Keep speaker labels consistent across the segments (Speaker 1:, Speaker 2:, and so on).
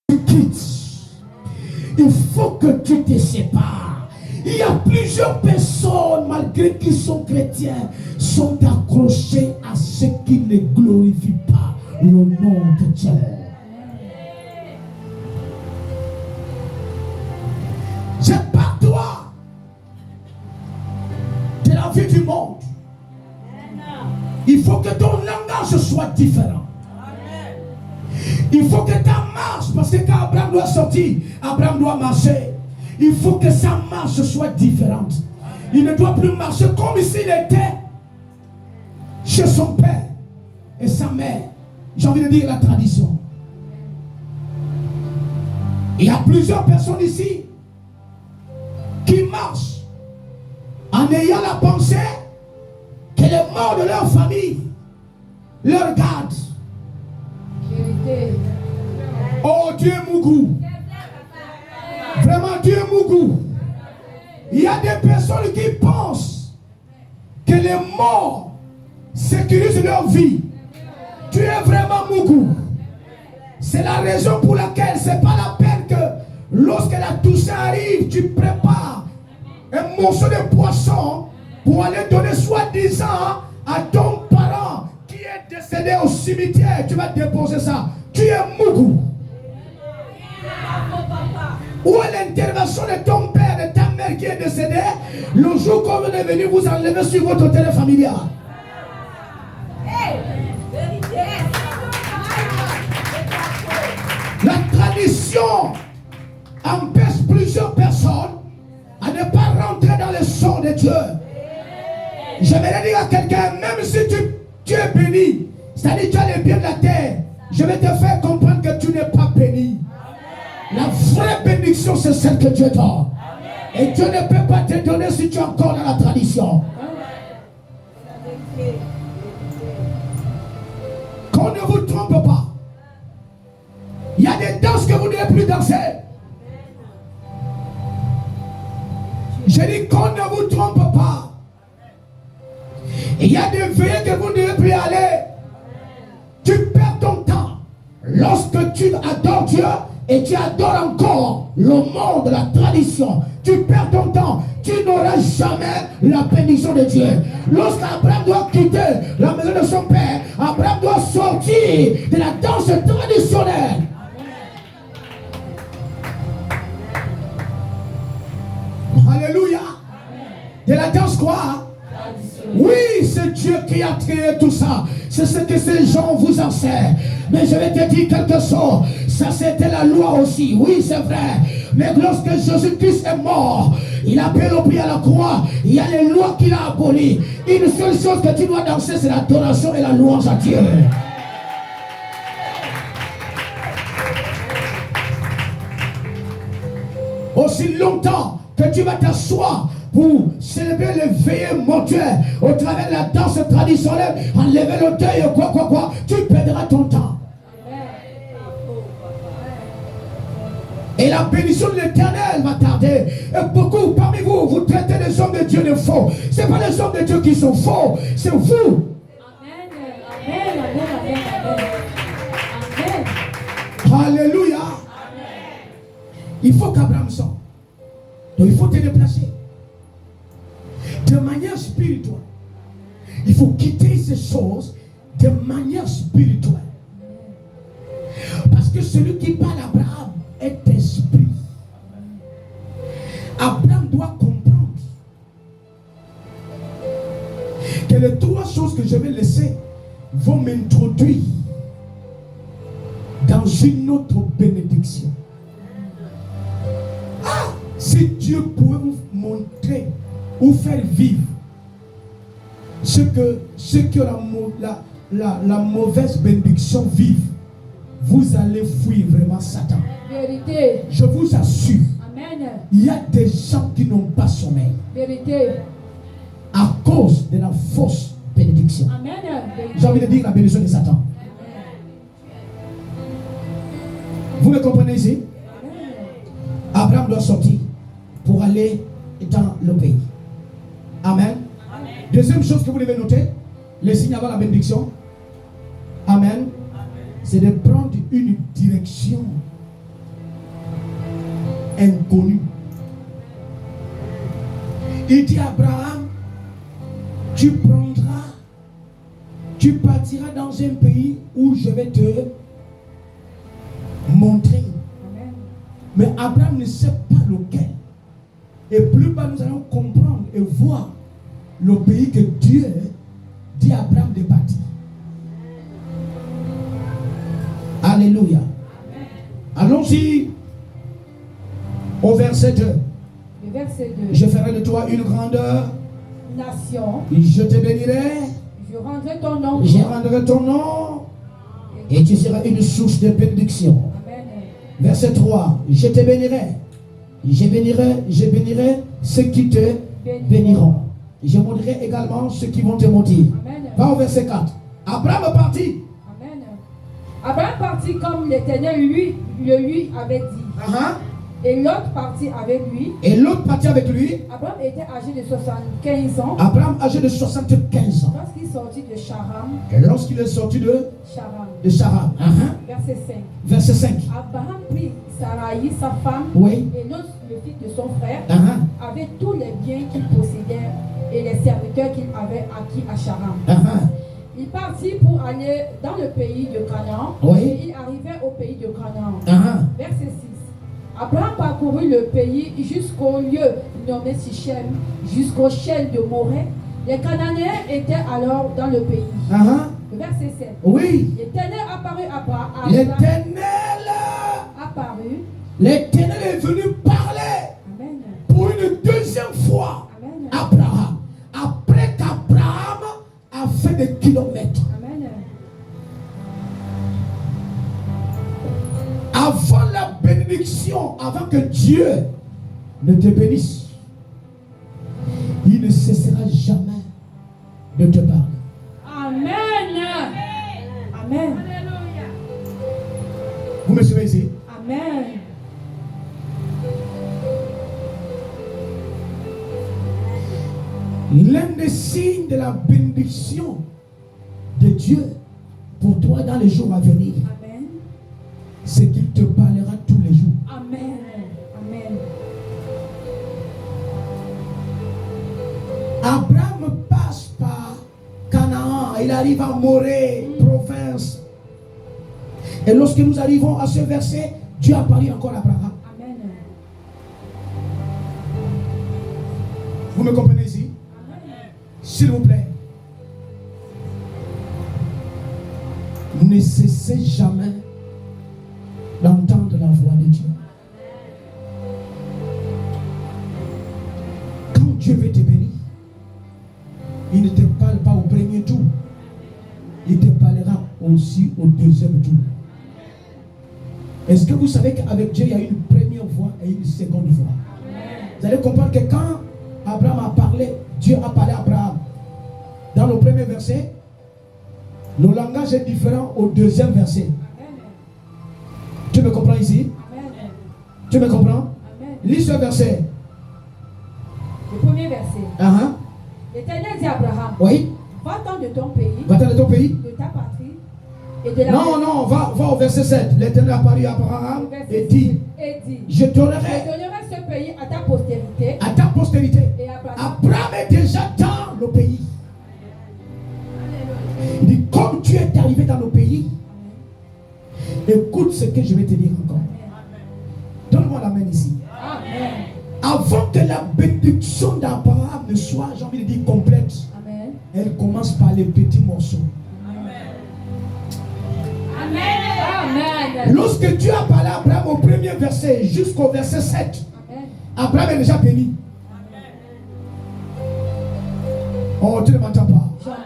Speaker 1: tu quittes. Il faut que tu te sépares. Il y a plusieurs personnes, malgré qu'ils sont chrétiens, sont accrochés à ce qui ne glorifie pas le nom de Dieu. C'est pas toi de la vie du monde. Il faut que ton langage soit différent. Il faut que ta marche, parce que quand Abraham doit sortir, Abraham doit marcher. Il faut que sa marche soit différente. Il ne doit plus marcher comme s'il était chez son père et sa mère. J'ai envie de dire la tradition. Il y a plusieurs personnes ici qui marchent en ayant la pensée que les morts de leur famille leur gardent. Oh Dieu Mougou. Vraiment Dieu Mougou. Il y a des personnes qui pensent que les morts sécurisent leur vie. Tu es vraiment Mougou. C'est la raison pour laquelle c'est pas la peine que lorsque la Toussaint arrive, tu prépares un morceau de poisson pour aller donner soi-disant à ton parent qui est décédé au cimetière. Tu vas déposer ça. Tu es Mougou. Où est l'intervention de ton père, de ta mère qui est décédée le jour qu'on est venu vous enlever sur votre terrain familial? La tradition empêche plusieurs personnes à ne pas rentrer dans le sang de Dieu. J'aimerais dire à quelqu'un, même si tu es béni, c'est-à-dire tu as les biens de la terre, je vais te faire comprendre que tu n'es pas béni. La vraie bénédiction, c'est celle que Dieu donne. Et Dieu ne peut pas te donner si tu es encore dans la tradition. Qu'on ne vous trompe pas. Il y a des danses que vous ne devez plus danser. Je dis qu'on ne vous trompe pas. Il y a des veillées que vous ne devez plus aller. Tu perds ton temps. Lorsque tu adores Dieu et tu adores encore le monde de la tradition, tu perds ton temps. Tu n'auras jamais la bénédiction de Dieu. Lorsqu'Abraham doit quitter la maison de son père, Abraham doit sortir de la danse traditionnelle. Alléluia. De la danse quoi? Oui, c'est Dieu qui a créé tout ça. C'est ce que ces gens vous enseignent. Mais je vais te dire quelque chose. Ça c'était la loi aussi. Oui, c'est vrai. Mais lorsque Jésus-Christ est mort, il a payé le prix à la croix. Il y a les lois qu'il a abolies. Une seule chose que tu dois danser, c'est l'adoration et la louange à Dieu. Aussi longtemps que tu vas t'asseoir pour célébrer les veillées mortuaires au travers de la danse traditionnelle, enlever le deuil et quoi, tu perdras ton temps. Et la bénédiction de l'Éternel va tarder. Et beaucoup parmi vous, vous traitez les hommes de Dieu de faux. Ce n'est pas les hommes de Dieu qui sont faux, c'est vous. Amen. Alléluia. Il faut qu'Abraham sorte. Donc il faut te déplacer. De manière spirituelle. Il faut quitter ces choses de manière spirituelle. Parce que celui qui parle à Abraham est esprit. Abraham doit comprendre que les trois choses que je vais laisser vont m'introduire dans une autre bénédiction. Si Dieu pouvait vous montrer ou faire vivre ce que ceux qui ont la mauvaise bénédiction vivent, vous allez fuir vraiment Satan.
Speaker 2: Vérité.
Speaker 1: Je vous assure.
Speaker 2: Amen.
Speaker 1: Il y a des gens qui n'ont pas sommeil.
Speaker 2: Vérité.
Speaker 1: À cause de la fausse bénédiction.
Speaker 2: Amen.
Speaker 1: J'ai envie de dire la bénédiction de Satan. Amen. Vous me comprenez ici? Abraham doit sortir pour aller dans le pays. Amen. Amen. Deuxième chose que vous devez noter, le signe avant la bénédiction. Amen. C'est de prendre une direction inconnue. Il dit à Abraham, tu partiras dans un pays où je vais te montrer. Amen. Mais Abraham ne sait pas lequel. Et plus bas, nous allons comprendre et voir le pays que Dieu dit à Abraham de bâtir. Alléluia. Allons-y au verset 2.
Speaker 2: Le verset 2.
Speaker 1: Je ferai de toi une grande
Speaker 2: nation.
Speaker 1: Je te bénirai.
Speaker 2: Je rendrai ton nom.
Speaker 1: Je rendrai ton nom. Et tu seras une source de bénédiction.
Speaker 2: Amen.
Speaker 1: Verset 3. Je te bénirai. Je bénirai ceux qui te béniront. Je maudirai également ceux qui vont te maudire. Va au verset 4. Abraham partit.
Speaker 2: Amen. Abraham partit comme l'Éternel lui avait dit. Et l'autre partit avec lui.
Speaker 1: Et l'autre partit avec lui.
Speaker 2: Abraham était âgé de 75 ans.
Speaker 1: Abraham âgé de 75 ans.
Speaker 2: Lorsqu'il sortit de Charan.
Speaker 1: Et lorsqu'il est sorti de Charan.
Speaker 2: Verset 5.
Speaker 1: Verset 5.
Speaker 2: Abraham prit Sarai, sa femme,
Speaker 1: oui.
Speaker 2: Et l'autre, le fils de son frère, avec tous les biens qu'il possédait et les serviteurs qu'il avait acquis à Charan. Il partit pour aller dans le pays de Canaan.
Speaker 1: Oui.
Speaker 2: Et il arrivait au pays de Canaan. Verset 6. Abraham parcourut le pays jusqu'au lieu nommé Sichem, jusqu'au chêne de Morée. Les Cananéens étaient alors dans le pays. Le verset 7.
Speaker 1: Oui.
Speaker 2: L'Éternel apparut à Abraham.
Speaker 1: L'Éternel est venu parler. Amen. Pour une deuxième fois. Amen. Abraham. Après qu'Abraham a fait des kilomètres. Amen. Avant la bénédiction, avant que Dieu ne te bénisse, il ne cessera jamais de te parler.
Speaker 2: Amen. Amen.
Speaker 1: Vous me suivez ici?
Speaker 2: Amen.
Speaker 1: L'un des signes de la bénédiction de Dieu pour toi dans les jours à venir, c'est qu'il te parlera tous les jours.
Speaker 2: Amen. Amen.
Speaker 1: Abraham passe par Canaan, il arrive à Morée, province. Et lorsque nous arrivons à ce verset, Dieu a parlé encore à Abraham.
Speaker 2: Amen.
Speaker 1: Vous me comprenez ici? S'il vous plaît, ne cessez jamais d'entendre la voix de Dieu. Quand Dieu veut te bénir, il ne te parle pas au premier tour, il te parlera aussi au deuxième tour. Est-ce que vous savez qu'avec Dieu, il y a une première voix et une seconde voix? Vous allez comprendre que quand Abraham a parlé, Dieu a parlé à Abraham. Dans le premier verset, le langage est différent au deuxième verset. Tu me comprends ici? Tu me comprends? Lis ce verset.
Speaker 2: Le premier verset. L'Éternel dit à Abraham.
Speaker 1: Oui.
Speaker 2: Va-t'en de ton pays.
Speaker 1: Va-t'en de ton pays.
Speaker 2: De ta patrie. Et de la
Speaker 1: non, va au verset 7. L'Éternel a parlé à Abraham et dit, je donnerai
Speaker 2: ce pays à ta postérité.
Speaker 1: À ta postérité.
Speaker 2: Et
Speaker 1: Abraham est déjà dans le pays. Il dit, comme tu es arrivé dans le pays, écoute ce que je vais te dire encore. Donne-moi la main ici.
Speaker 2: Amen.
Speaker 1: Avant que la bénédiction d'Abraham ne soit, j'ai envie de dire, complète,
Speaker 2: Amen.
Speaker 1: Elle commence par les petits morceaux.
Speaker 2: Amen.
Speaker 1: Lorsque Dieu a parlé à Abraham au premier verset jusqu'au verset 7, Amen. Abraham est déjà béni. Oh, tu ne m'entends pas?
Speaker 2: J'entends.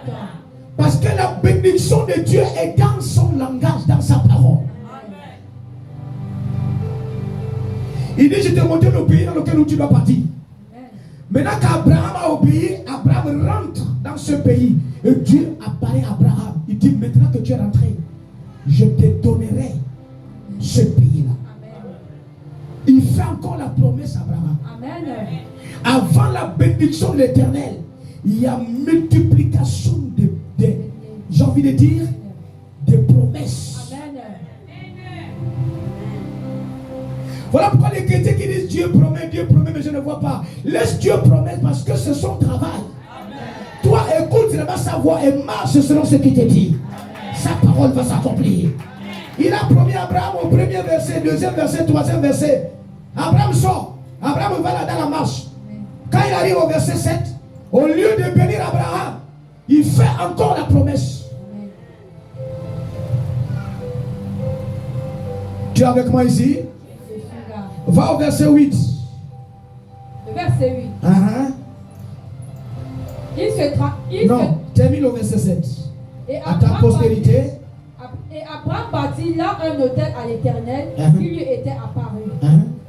Speaker 1: Parce que la bénédiction de Dieu est dans son langage, dans sa parole. Amen. Il dit, je t'ai montré le pays dans lequel tu dois partir. Amen. Maintenant qu'Abraham a obéi, Abraham rentre dans ce pays. Et Dieu apparaît à Abraham. Il dit, maintenant que tu es rentré, je te donnerai ce pays-là. Il fait encore la promesse à Abraham.
Speaker 2: Amen.
Speaker 1: Avant la bénédiction de l'Éternel, il y a multiplication j'ai envie de dire, des promesses.
Speaker 2: Amen.
Speaker 1: Voilà pourquoi les chrétiens qui disent Dieu promet, mais je ne vois pas. Laisse Dieu promettre parce que c'est son travail. Amen. Toi, écoute vraiment sa voix et marche selon ce qu'il te dit. Amen. Sa parole va s'accomplir. Il a promis à Abraham au premier verset, deuxième verset, troisième verset. Abraham sort. Abraham va là dans la marche. Quand il arrive au verset 7, au lieu de bénir Abraham, il fait encore la promesse. Tu es avec moi ici? Va au verset 8.
Speaker 2: Le verset 8.
Speaker 1: Termine au verset 7.
Speaker 2: Et
Speaker 1: à ta postérité.
Speaker 2: Et Abraham bâtit là un autel à l'Éternel qui lui était apparu.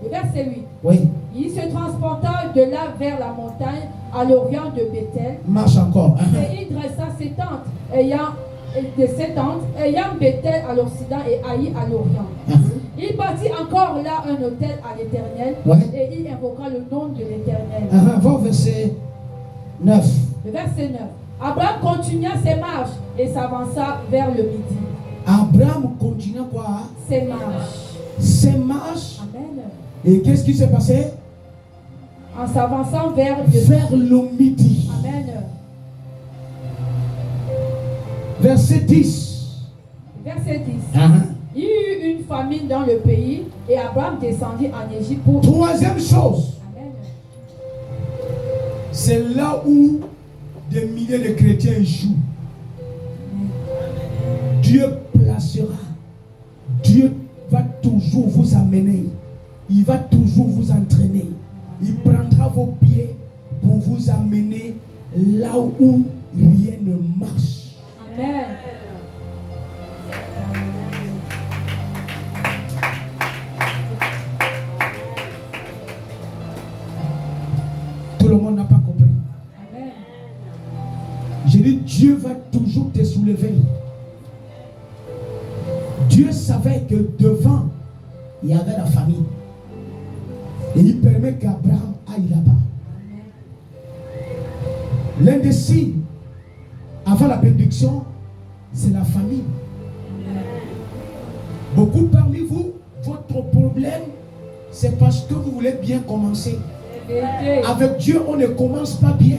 Speaker 2: Le verset 8.
Speaker 1: Oui.
Speaker 2: Il se transporta de là vers la montagne à l'orient de Bethel.
Speaker 1: Marche encore.
Speaker 2: Et il dressa ses tentes ayant Bethel à l'occident et Haï à l'orient. Il bâtit encore là un autel à l'Éternel et il invoqua le nom de l'Éternel.
Speaker 1: Va au verset 9.
Speaker 2: Le verset 9. Abraham continua ses marches et s'avança vers le midi.
Speaker 1: Abraham continua quoi?
Speaker 2: Ses marches.
Speaker 1: Ses marches.
Speaker 2: Amen.
Speaker 1: Et qu'est-ce qui s'est passé?
Speaker 2: En s'avançant vers
Speaker 1: le midi.
Speaker 2: Amen.
Speaker 1: Verset 10.
Speaker 2: Verset 10. Il y eut une famine dans le pays et Abraham descendit en Égypte pour...
Speaker 1: Troisième chose.
Speaker 2: Amen.
Speaker 1: C'est là où des milliers de chrétiens jouent. Dieu placera. Dieu va toujours vous amener. Il va toujours vous entraîner. Il prendra vos pieds pour vous amener là où rien ne marche.
Speaker 2: Amen.
Speaker 1: Tout le monde n'a pas compris.
Speaker 2: Amen.
Speaker 1: Je dis, Dieu va toujours te soulever. Dieu savait que devant, il y avait la famille. Et il permet qu'Abraham aille là-bas. L'un des signes avant la bénédiction, c'est la famille. Beaucoup parmi vous, votre problème, c'est parce que vous voulez bien commencer. Avec Dieu, on ne commence pas bien.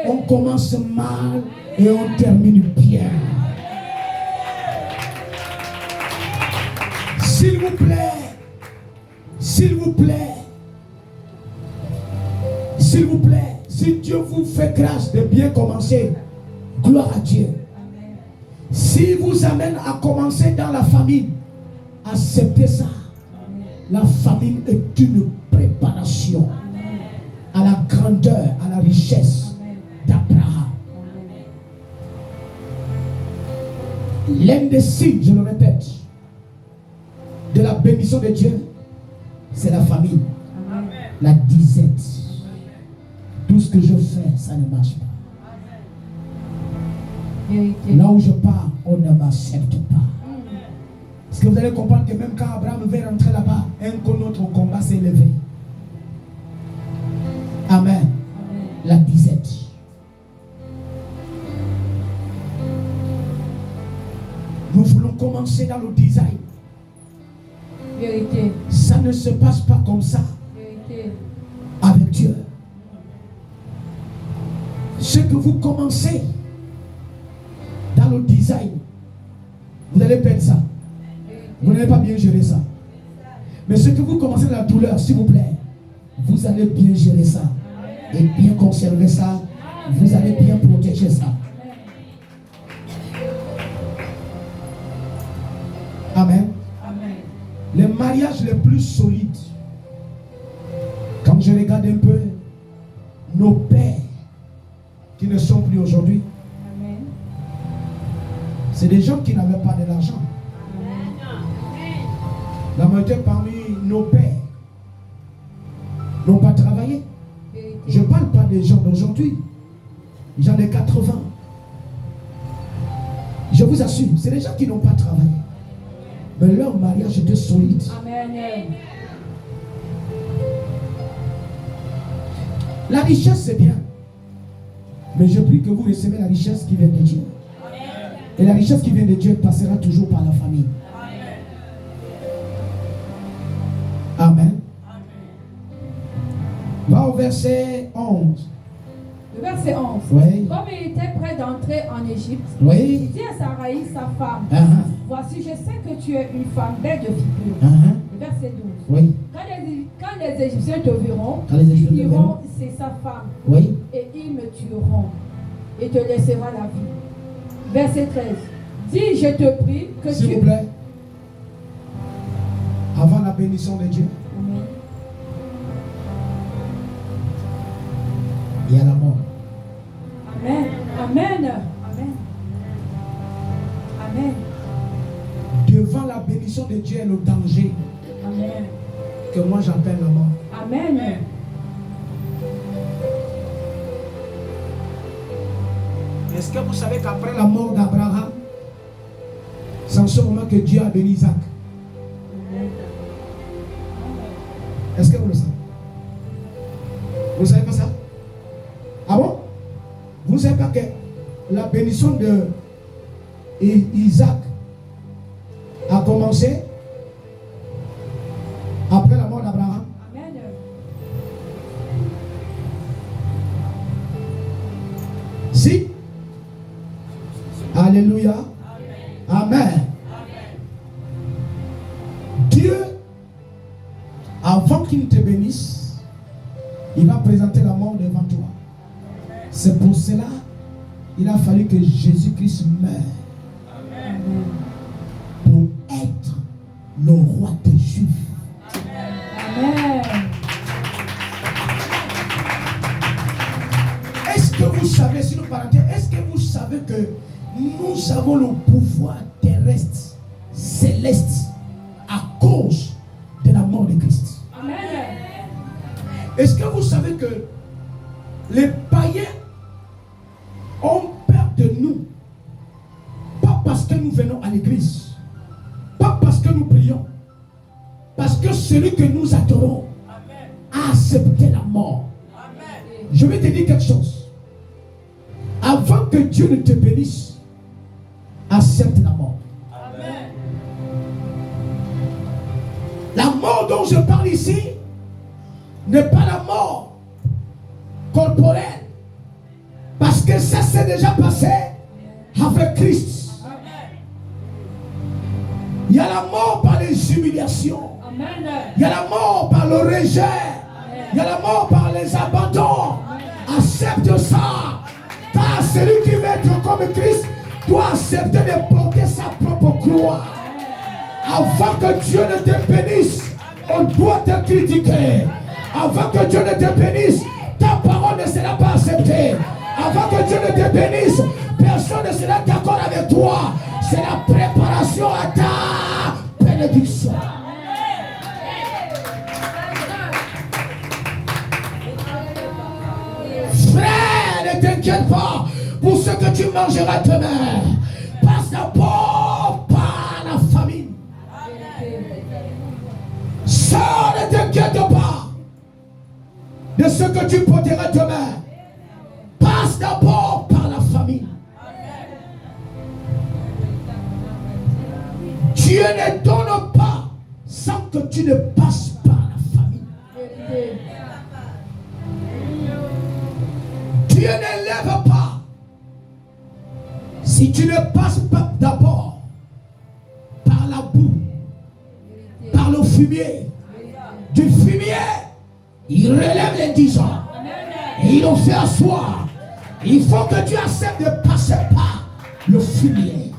Speaker 1: On commence mal et on termine bien. S'il vous plaît, s'il vous plaît, s'il vous plaît, si Dieu vous fait grâce de bien commencer, gloire à Dieu. S'il vous amène à commencer dans la famine, acceptez ça. La famine est une préparation à la grandeur, à la richesse d'Abraham. L'un des signes, je le répète, de la bénédiction de Dieu, c'est la famille. La disette. Tout ce que je fais, ça ne marche pas. Là où je pars, on ne m'accepte pas. Parce que vous allez comprendre que même quand Abraham veut rentrer là-bas, un autre combat s'est élevé. Amen. La disette. Nous voulons commencer dans le design.
Speaker 2: Vérité.
Speaker 1: Ça ne se passe pas comme ça.
Speaker 2: Vérité.
Speaker 1: Avec Dieu. Ce que vous commencez dans le design, vous allez perdre ça. Vous n'allez pas bien gérer ça. Mais ce que vous commencez dans la douleur, s'il vous plaît, vous allez bien gérer ça. Et bien conserver ça. Vous allez bien protéger ça. Amen. Les mariages les plus solides, quand je regarde un peu nos pères qui ne sont plus aujourd'hui, c'est des gens qui n'avaient pas de l'argent. La majorité parmi nos pères n'ont pas travaillé. Je ne parle pas des gens d'aujourd'hui, les gens de 80. Je vous assure, c'est des gens qui n'ont pas travaillé. Mais leur mariage était solide.
Speaker 2: Amen.
Speaker 1: La richesse, c'est bien. Mais je prie que vous recevez la richesse qui vient de Dieu. Et la richesse qui vient de Dieu passera toujours par la famille. Amen. Va au verset 11.
Speaker 2: Le verset 11.
Speaker 1: Oui.
Speaker 2: Comme il était prêt d'entrer en Égypte,
Speaker 1: Oui.
Speaker 2: il dit à Saraï, sa femme, voici, je sais que tu es une femme belle de figure. Le verset 12.
Speaker 1: Oui.
Speaker 2: Quand les Égyptiens te verront,
Speaker 1: ils
Speaker 2: diront, c'est sa femme.
Speaker 1: Oui.
Speaker 2: Et ils me tueront et te laissera la vie. Verset 13. Dis, je te prie que
Speaker 1: s'il vous plaît. Avant la bénédiction de Dieu,
Speaker 2: Amen.
Speaker 1: Il y a la mort.
Speaker 2: Amen. Amen. Amen. Amen.
Speaker 1: Devant la bénédiction de Dieu et le danger.
Speaker 2: Amen.
Speaker 1: Que moi j'appelle la mort.
Speaker 2: Amen.
Speaker 1: Est-ce que vous savez qu'après la mort d'Abraham, c'est en ce moment que Dieu a béni Isaac? Est-ce que vous le savez? Vous ne savez pas ça? Ah bon? Vous ne savez pas que la bénédiction de Isaac a commencé après la mort d'Abraham?
Speaker 2: Amen.
Speaker 1: Si? Alléluia. Amen. Amen. Dieu, avant qu'il te bénisse, il va présenter la mort devant toi. C'est pour cela il a fallu que Jésus-Christ meure.
Speaker 2: Amen.
Speaker 1: Pour être le roi des Juifs.
Speaker 2: Amen.
Speaker 1: Est-ce que vous savez, si nous parenthèses, est-ce que vous savez que nous avons le pouvoir terrestre, céleste, à cause de la mort de Christ?
Speaker 2: Amen.
Speaker 1: Est-ce que vous savez que les païens ont peur de nous? Pas parce que nous venons à l'église, pas parce que nous prions, parce que celui que nous adorons a accepté la mort. Amen. Je vais te dire quelque chose. Avant que Dieu ne te bénisse, accepte la mort. Amen. La mort dont je parle ici n'est pas la mort corporelle, parce que ça s'est déjà passé avec Christ. Amen. Il y a la mort par les humiliations. Amen. Il y a la mort par le rejet. Amen. Il y a la mort par les abandons. Amen. Accepte ça. Car celui qui veut être comme Christ doit accepter de porter sa propre croix. Avant que Dieu ne te bénisse, on doit te critiquer. Avant que Dieu ne te bénisse, ta parole ne sera pas acceptée. Avant que Dieu ne te bénisse, personne ne sera d'accord avec toi. C'est la préparation à ta bénédiction. Frère, ne t'inquiète pas pour ce que tu mangeras demain. Passe d'abord par la famine. Sœur, ne t'inquiète pas de ce que tu porteras demain. Passe d'abord par la famine. Dieu ne donne pas sans que tu ne passes par la famine. Dieu ne lève pas si tu ne passes pas d'abord par la boue, par le fumier. Du fumier, il relève les 10 ans et il en fait asseoir. Il faut que tu acceptes de passer par le fumier.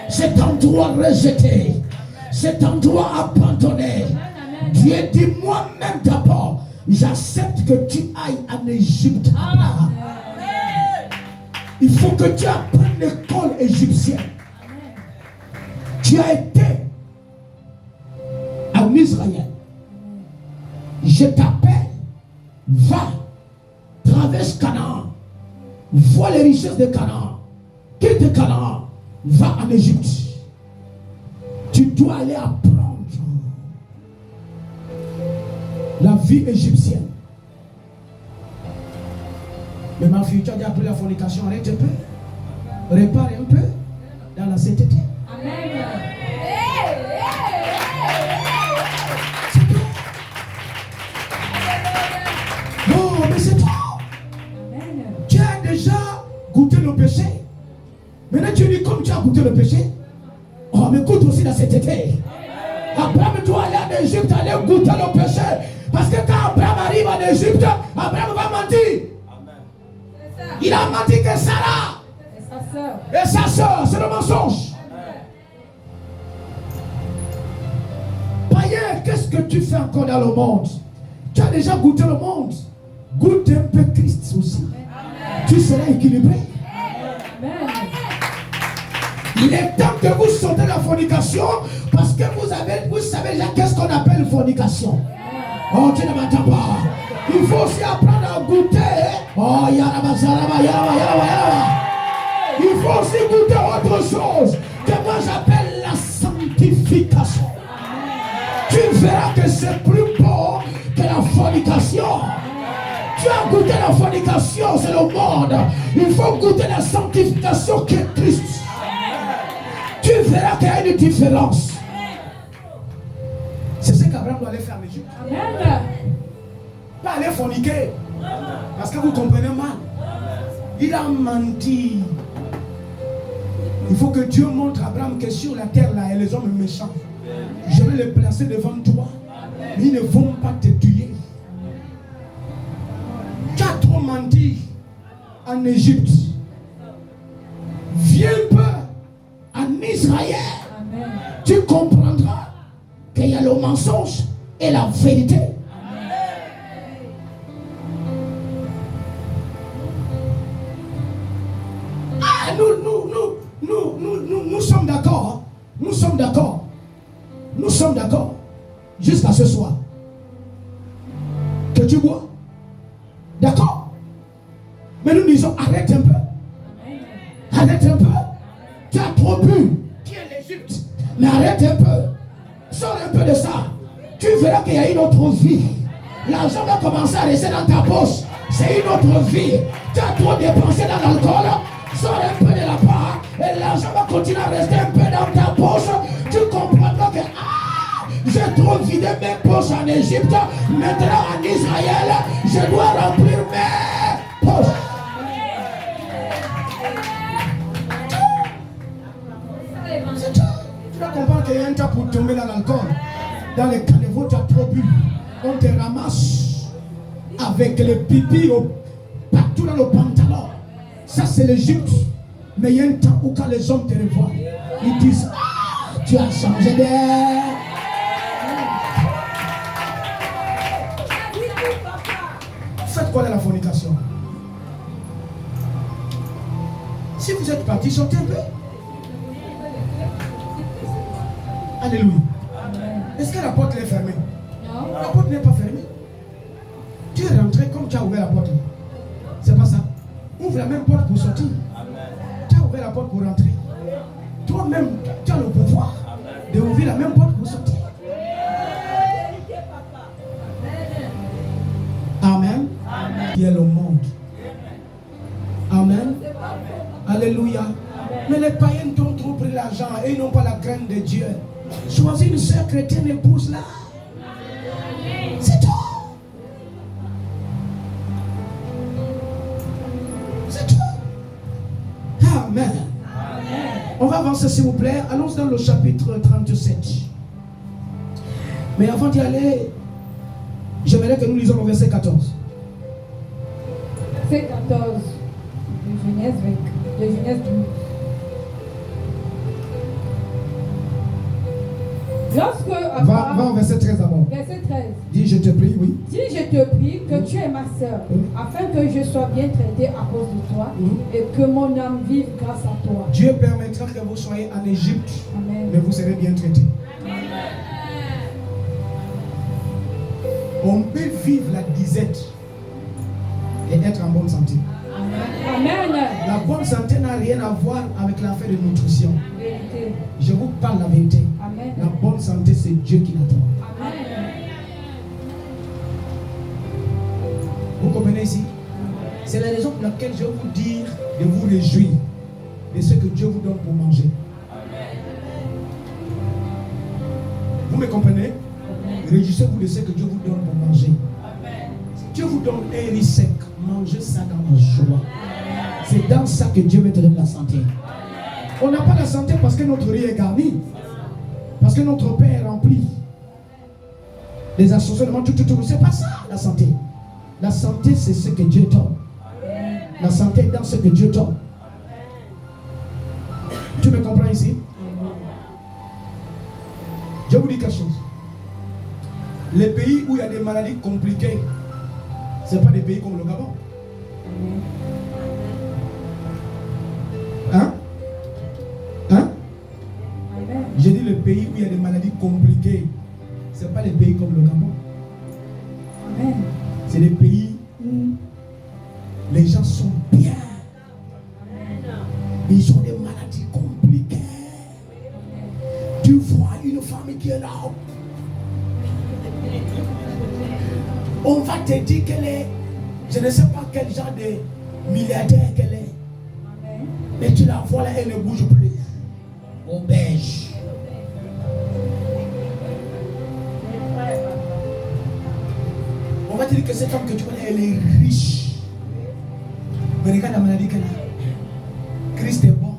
Speaker 1: Cet endroit rejeté, cet endroit abandonné. Dieu dit, moi-même d'abord, j'accepte que tu ailles en Égypte. Il faut que tu apprennes l'école égyptienne. Tu as été en Israël. Je t'appelle, va, traverse Canaan, vois les richesses de Canaan, quitte Canaan, va en Égypte. Tu dois aller apprendre la vie égyptienne. Mais ma fille, tu as déjà appris la fornication, arrête un peu, répare un peu dans la sainteté. Amen. C'est tout. Dieu dit, comme tu as goûté le péché, oh, mais goûte aussi la sainteté. Abraham doit aller en Égypte, aller goûter le péché. Parce que quand Abraham arrive en Égypte, Abraham va mentir. Il a menti que Sarah et sa soeur, c'est le mensonge. Païen, qu'est-ce que tu fais encore dans le monde? Tu as déjà goûté le monde. Goûte un peu Christ aussi. Tu seras équilibré. Il est temps que vous sortez de la fornication parce que vous savez déjà qu'est-ce qu'on appelle fornication. Oh, tu ne m'entends pas. Il faut aussi apprendre à goûter. Oh, yaraba, yaraba, yaraba, yaraba, yaraba. Il faut aussi goûter autre chose que moi j'appelle la sanctification. Tu verras que c'est plus beau que la fornication. Tu as goûté la fornication, c'est le monde. Il faut goûter la sanctification qui est Christ. Tu verras qu'il y a une différence. C'est ce qu'Abraham doit aller faire en Égypte. Pas aller forniquer. Parce que vous comprenez mal. Il a menti. Il faut que Dieu montre à Abraham que sur la terre, là, il y a les hommes méchants. Je vais les placer devant toi. Mais ils ne vont pas te tuer. Tu as trop menti en Égypte. Viens un peu en Israël. Amen. Tu comprendras qu'il y a le mensonge et la vérité. Ah, nous sommes d'accord. Nous sommes d'accord. Nous sommes d'accord. Jusqu'à ce soir. Que tu bois. D'accord. Mais nous disons arrête un peu. Arrête un peu. Tu as trop bu. Tu es l'Égypte. Mais arrête un peu. Sors un peu de ça. Tu verras qu'il y a une autre vie. L'argent va commencer à rester dans ta poche. C'est une autre vie. Tu as trop dépensé dans l'alcool. Sors un peu de la part. Et l'argent va continuer à rester un peu dans ta poche. Tu comprendras que j'ai trop vidé mes poches en Égypte. Maintenant en Israël, je dois remplir mes poches. Tu dois comprendre qu'il y a un temps pour tomber dans l'alcool. Dans les caniveaux, tu as trop bu. On te ramasse avec les pipis partout dans le pantalon. Ça, c'est l'Égypte. Mais il y a un temps où quand les hommes te revoient, ils disent ah, tu as changé d'air. Faites quoi dans la fornication? Si vous êtes parti, sortez un peu. Alléluia. Est-ce que la porte est fermée? Non. La porte n'est pas fermée. Tu es rentré comme tu as ouvert la porte. C'est pas ça. Ouvre la même porte pour sortir. Tu as ouvert la porte pour rentrer. Toi-même, tu as le pouvoir d'ouvrir la même porte pour sortir. Amen. Il y a le monde. Amen. Alléluia. Mais les païens ont trop pris l'argent et ils n'ont pas la crainte de Dieu. Choisis une sœur chrétienne, épouse-la. C'est tout. C'est tout. Amen. On va avancer s'il vous plaît. Allons dans le chapitre 37. Mais avant d'y aller, j'aimerais que nous lisons le verset 14.
Speaker 2: Verset 14 de Genèse 12. Lorsque
Speaker 1: va au verset 13 d'abord.
Speaker 2: Verset 13.
Speaker 1: Dis je te prie, oui.
Speaker 2: Dis je te prie que tu es ma sœur, afin que je sois bien traité à cause de toi, et que mon âme vive grâce à toi.
Speaker 1: Dieu permettra que vous soyez en Égypte,
Speaker 2: Amen.
Speaker 1: Mais vous serez bien traité. On peut vivre la disette et être en bonne santé.
Speaker 2: Amen.
Speaker 1: La bonne santé n'a rien à voir avec l'affaire de nutrition.
Speaker 2: Vérité.
Speaker 1: Je vous parle la vérité.
Speaker 2: Amen.
Speaker 1: La bonne santé, c'est Dieu qui la donne.
Speaker 2: Amen.
Speaker 1: Vous comprenez ici? C'est la raison pour laquelle je vais vous dire de vous réjouir de ce que Dieu vous donne pour manger. Vous me comprenez? Réjouissez-vous de ce que Dieu vous donne pour manger. Dieu vous donne un riz sec. Mangez ça dans la joie. C'est dans ça que Dieu va te donner la santé. On n'a pas la santé parce que notre riz est garni. Parce que notre pain est rempli. Les assaisonnements, tout. C'est pas ça la santé. La santé, c'est ce que Dieu donne. La santé est dans ce que Dieu donne. Tu me comprends ici? Je vous dis quelque chose. Les pays où il y a des maladies compliquées, ce n'est pas des pays comme le Gabon. Hein? J'ai dit le pays où il y a des maladies compliquées, ce n'est pas les pays comme le Gabon. C'est des pays où les gens sont bien. Ils ont des maladies compliquées. Tu vois une femme qui est là. On va te dire qu'elle est, je ne sais pas quel genre de milliardaire qu'elle est. Mais tu la vois là, elle ne bouge plus. Obège. On va te dire que cette femme que tu connais, elle est riche. Mais regarde la maladie qu'elle a. Christ est bon.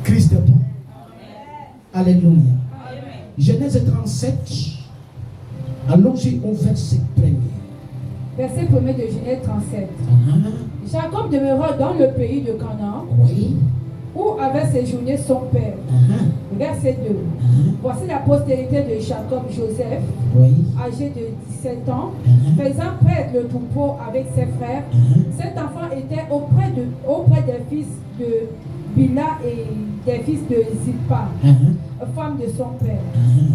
Speaker 1: Christ est bon. Alléluia. Genèse 37. Allons-y au verset 1er.
Speaker 2: Verset 1er de Genèse 37. Jacob demeura dans le pays de Canaan, où avait séjourné son père. Verset 2. Voici la postérité de Jacob, Joseph, âgé de 17 ans, faisant prêtre le troupeau avec ses frères. Cet enfant était auprès des fils de Bila et des fils de Zilpa, femme de son père.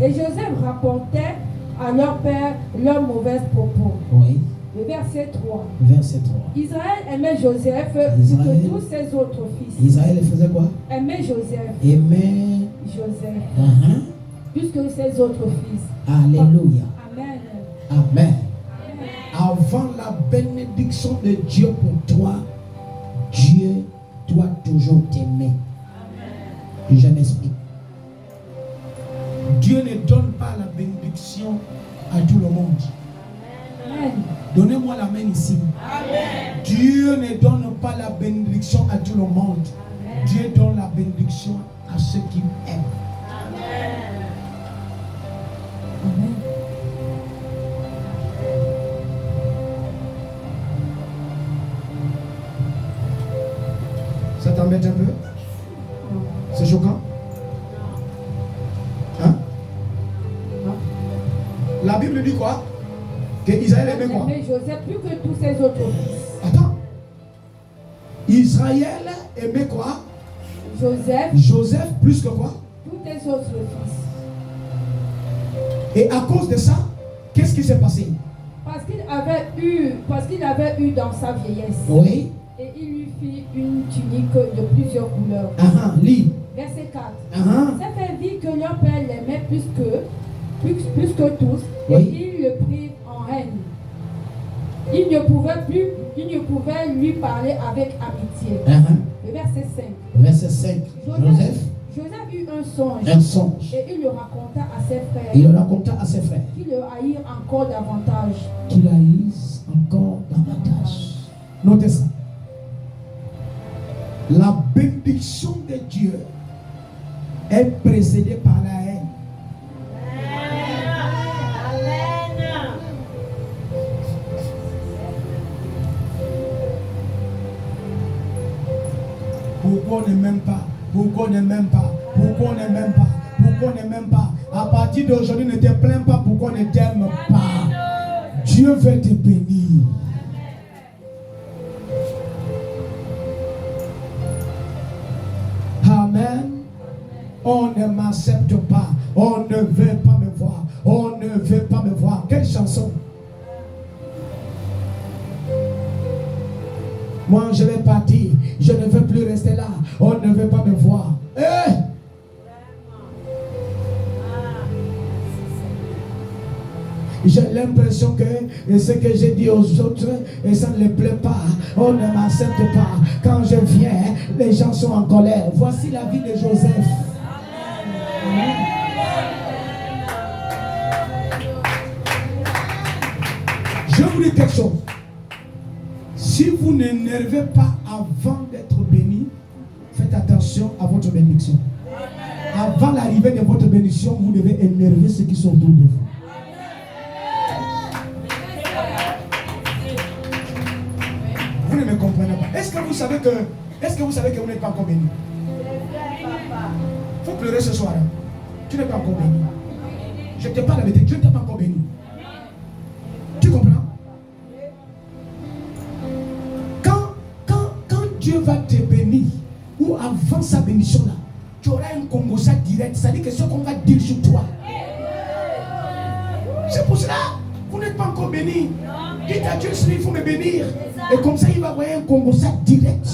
Speaker 2: Et Joseph rapportait à leur père leurs mauvaises propos. Le verset 3. Israël aimait Joseph plus que tous ses autres fils.
Speaker 1: Israël faisait quoi?
Speaker 2: Aimait Joseph.
Speaker 1: Aimait
Speaker 2: Joseph. Plus que ses autres fils.
Speaker 1: Alléluia.
Speaker 2: Amen.
Speaker 1: Amen. Avant la bénédiction de Dieu pour toi, Dieu doit toujours t'aimer. Je m'explique. Dieu ne donne pas la bénédiction à tout le monde.
Speaker 2: Amen.
Speaker 1: Donnez-moi la main ici. Amen. Dieu ne donne pas la bénédiction à tout le monde. Amen. Dieu donne la bénédiction à ceux qui aiment. Amen.
Speaker 2: Amen.
Speaker 1: Ça t'embête un peu? C'est choquant? Hein? La Bible dit quoi? Que Israël aimait quoi?
Speaker 2: Aimait Joseph plus que tous ses autres fils.
Speaker 1: Attends. Israël aimait quoi? Joseph plus que quoi?
Speaker 2: Tous les autres fils.
Speaker 1: Et à cause de ça, qu'est-ce qui s'est passé?
Speaker 2: Parce qu'il avait eu dans sa vieillesse.
Speaker 1: Oui.
Speaker 2: Et il lui fit une tunique de plusieurs couleurs.
Speaker 1: Lis.
Speaker 2: Verset 4. Cette vie que leur père l'aimait plus que tous, et il le prit en haine. Il ne pouvait lui parler avec amitié. Le verset 5.
Speaker 1: Verset 5.
Speaker 2: Joseph eut un songe. Et il le raconta à ses frères. Qui le haïrent encore davantage.
Speaker 1: Notez ça. La bénédiction de Dieu est précédée par la haine.
Speaker 3: Amen.
Speaker 1: Pourquoi on ne m'aime pas? Pourquoi on ne m'aime pas? Pourquoi on ne m'aime pas? Pourquoi on ne m'aime pas? À partir d'aujourd'hui, ne te plains pas pourquoi on ne t'aime pas. Dieu veut te bénir. Amen. On ne m'accepte pas. On ne veut pas me voir. On ne veut pas me voir. Quelle chanson? Moi, je vais partir. Je ne veux plus rester là. On ne veut pas me voir. J'ai l'impression que ce que j'ai dit aux autres, et ça ne les plaît pas. On ne m'accepte pas. Quand je viens, les gens sont en colère. Voici la vie de Joseph. Je vous dis quelque chose. Si vous n'énervez pas avant d'être béni, faites attention. bénédiction à votre bénédiction. Avant l'arrivée de votre bénédiction, vous devez énerver ceux qui sont autour de vous. Vous ne me comprenez pas. Est-ce que vous savez que vous n'êtes pas encore béni? Il faut pleurer ce soir. Hein? Tu n'es pas encore béni. Je ne t'ai pas la vérité, Dieu ne t'a pas encore béni. Tu comprends? Quand Dieu va te bénir, ou avant sa bénédiction là, tu auras un congosa direct, c'est-à-dire que ce qu'on va dire sur toi. C'est pour cela, vous n'êtes pas encore béni. Dites à Dieu, il faut me bénir. Et comme ça, il va avoir un congosa direct.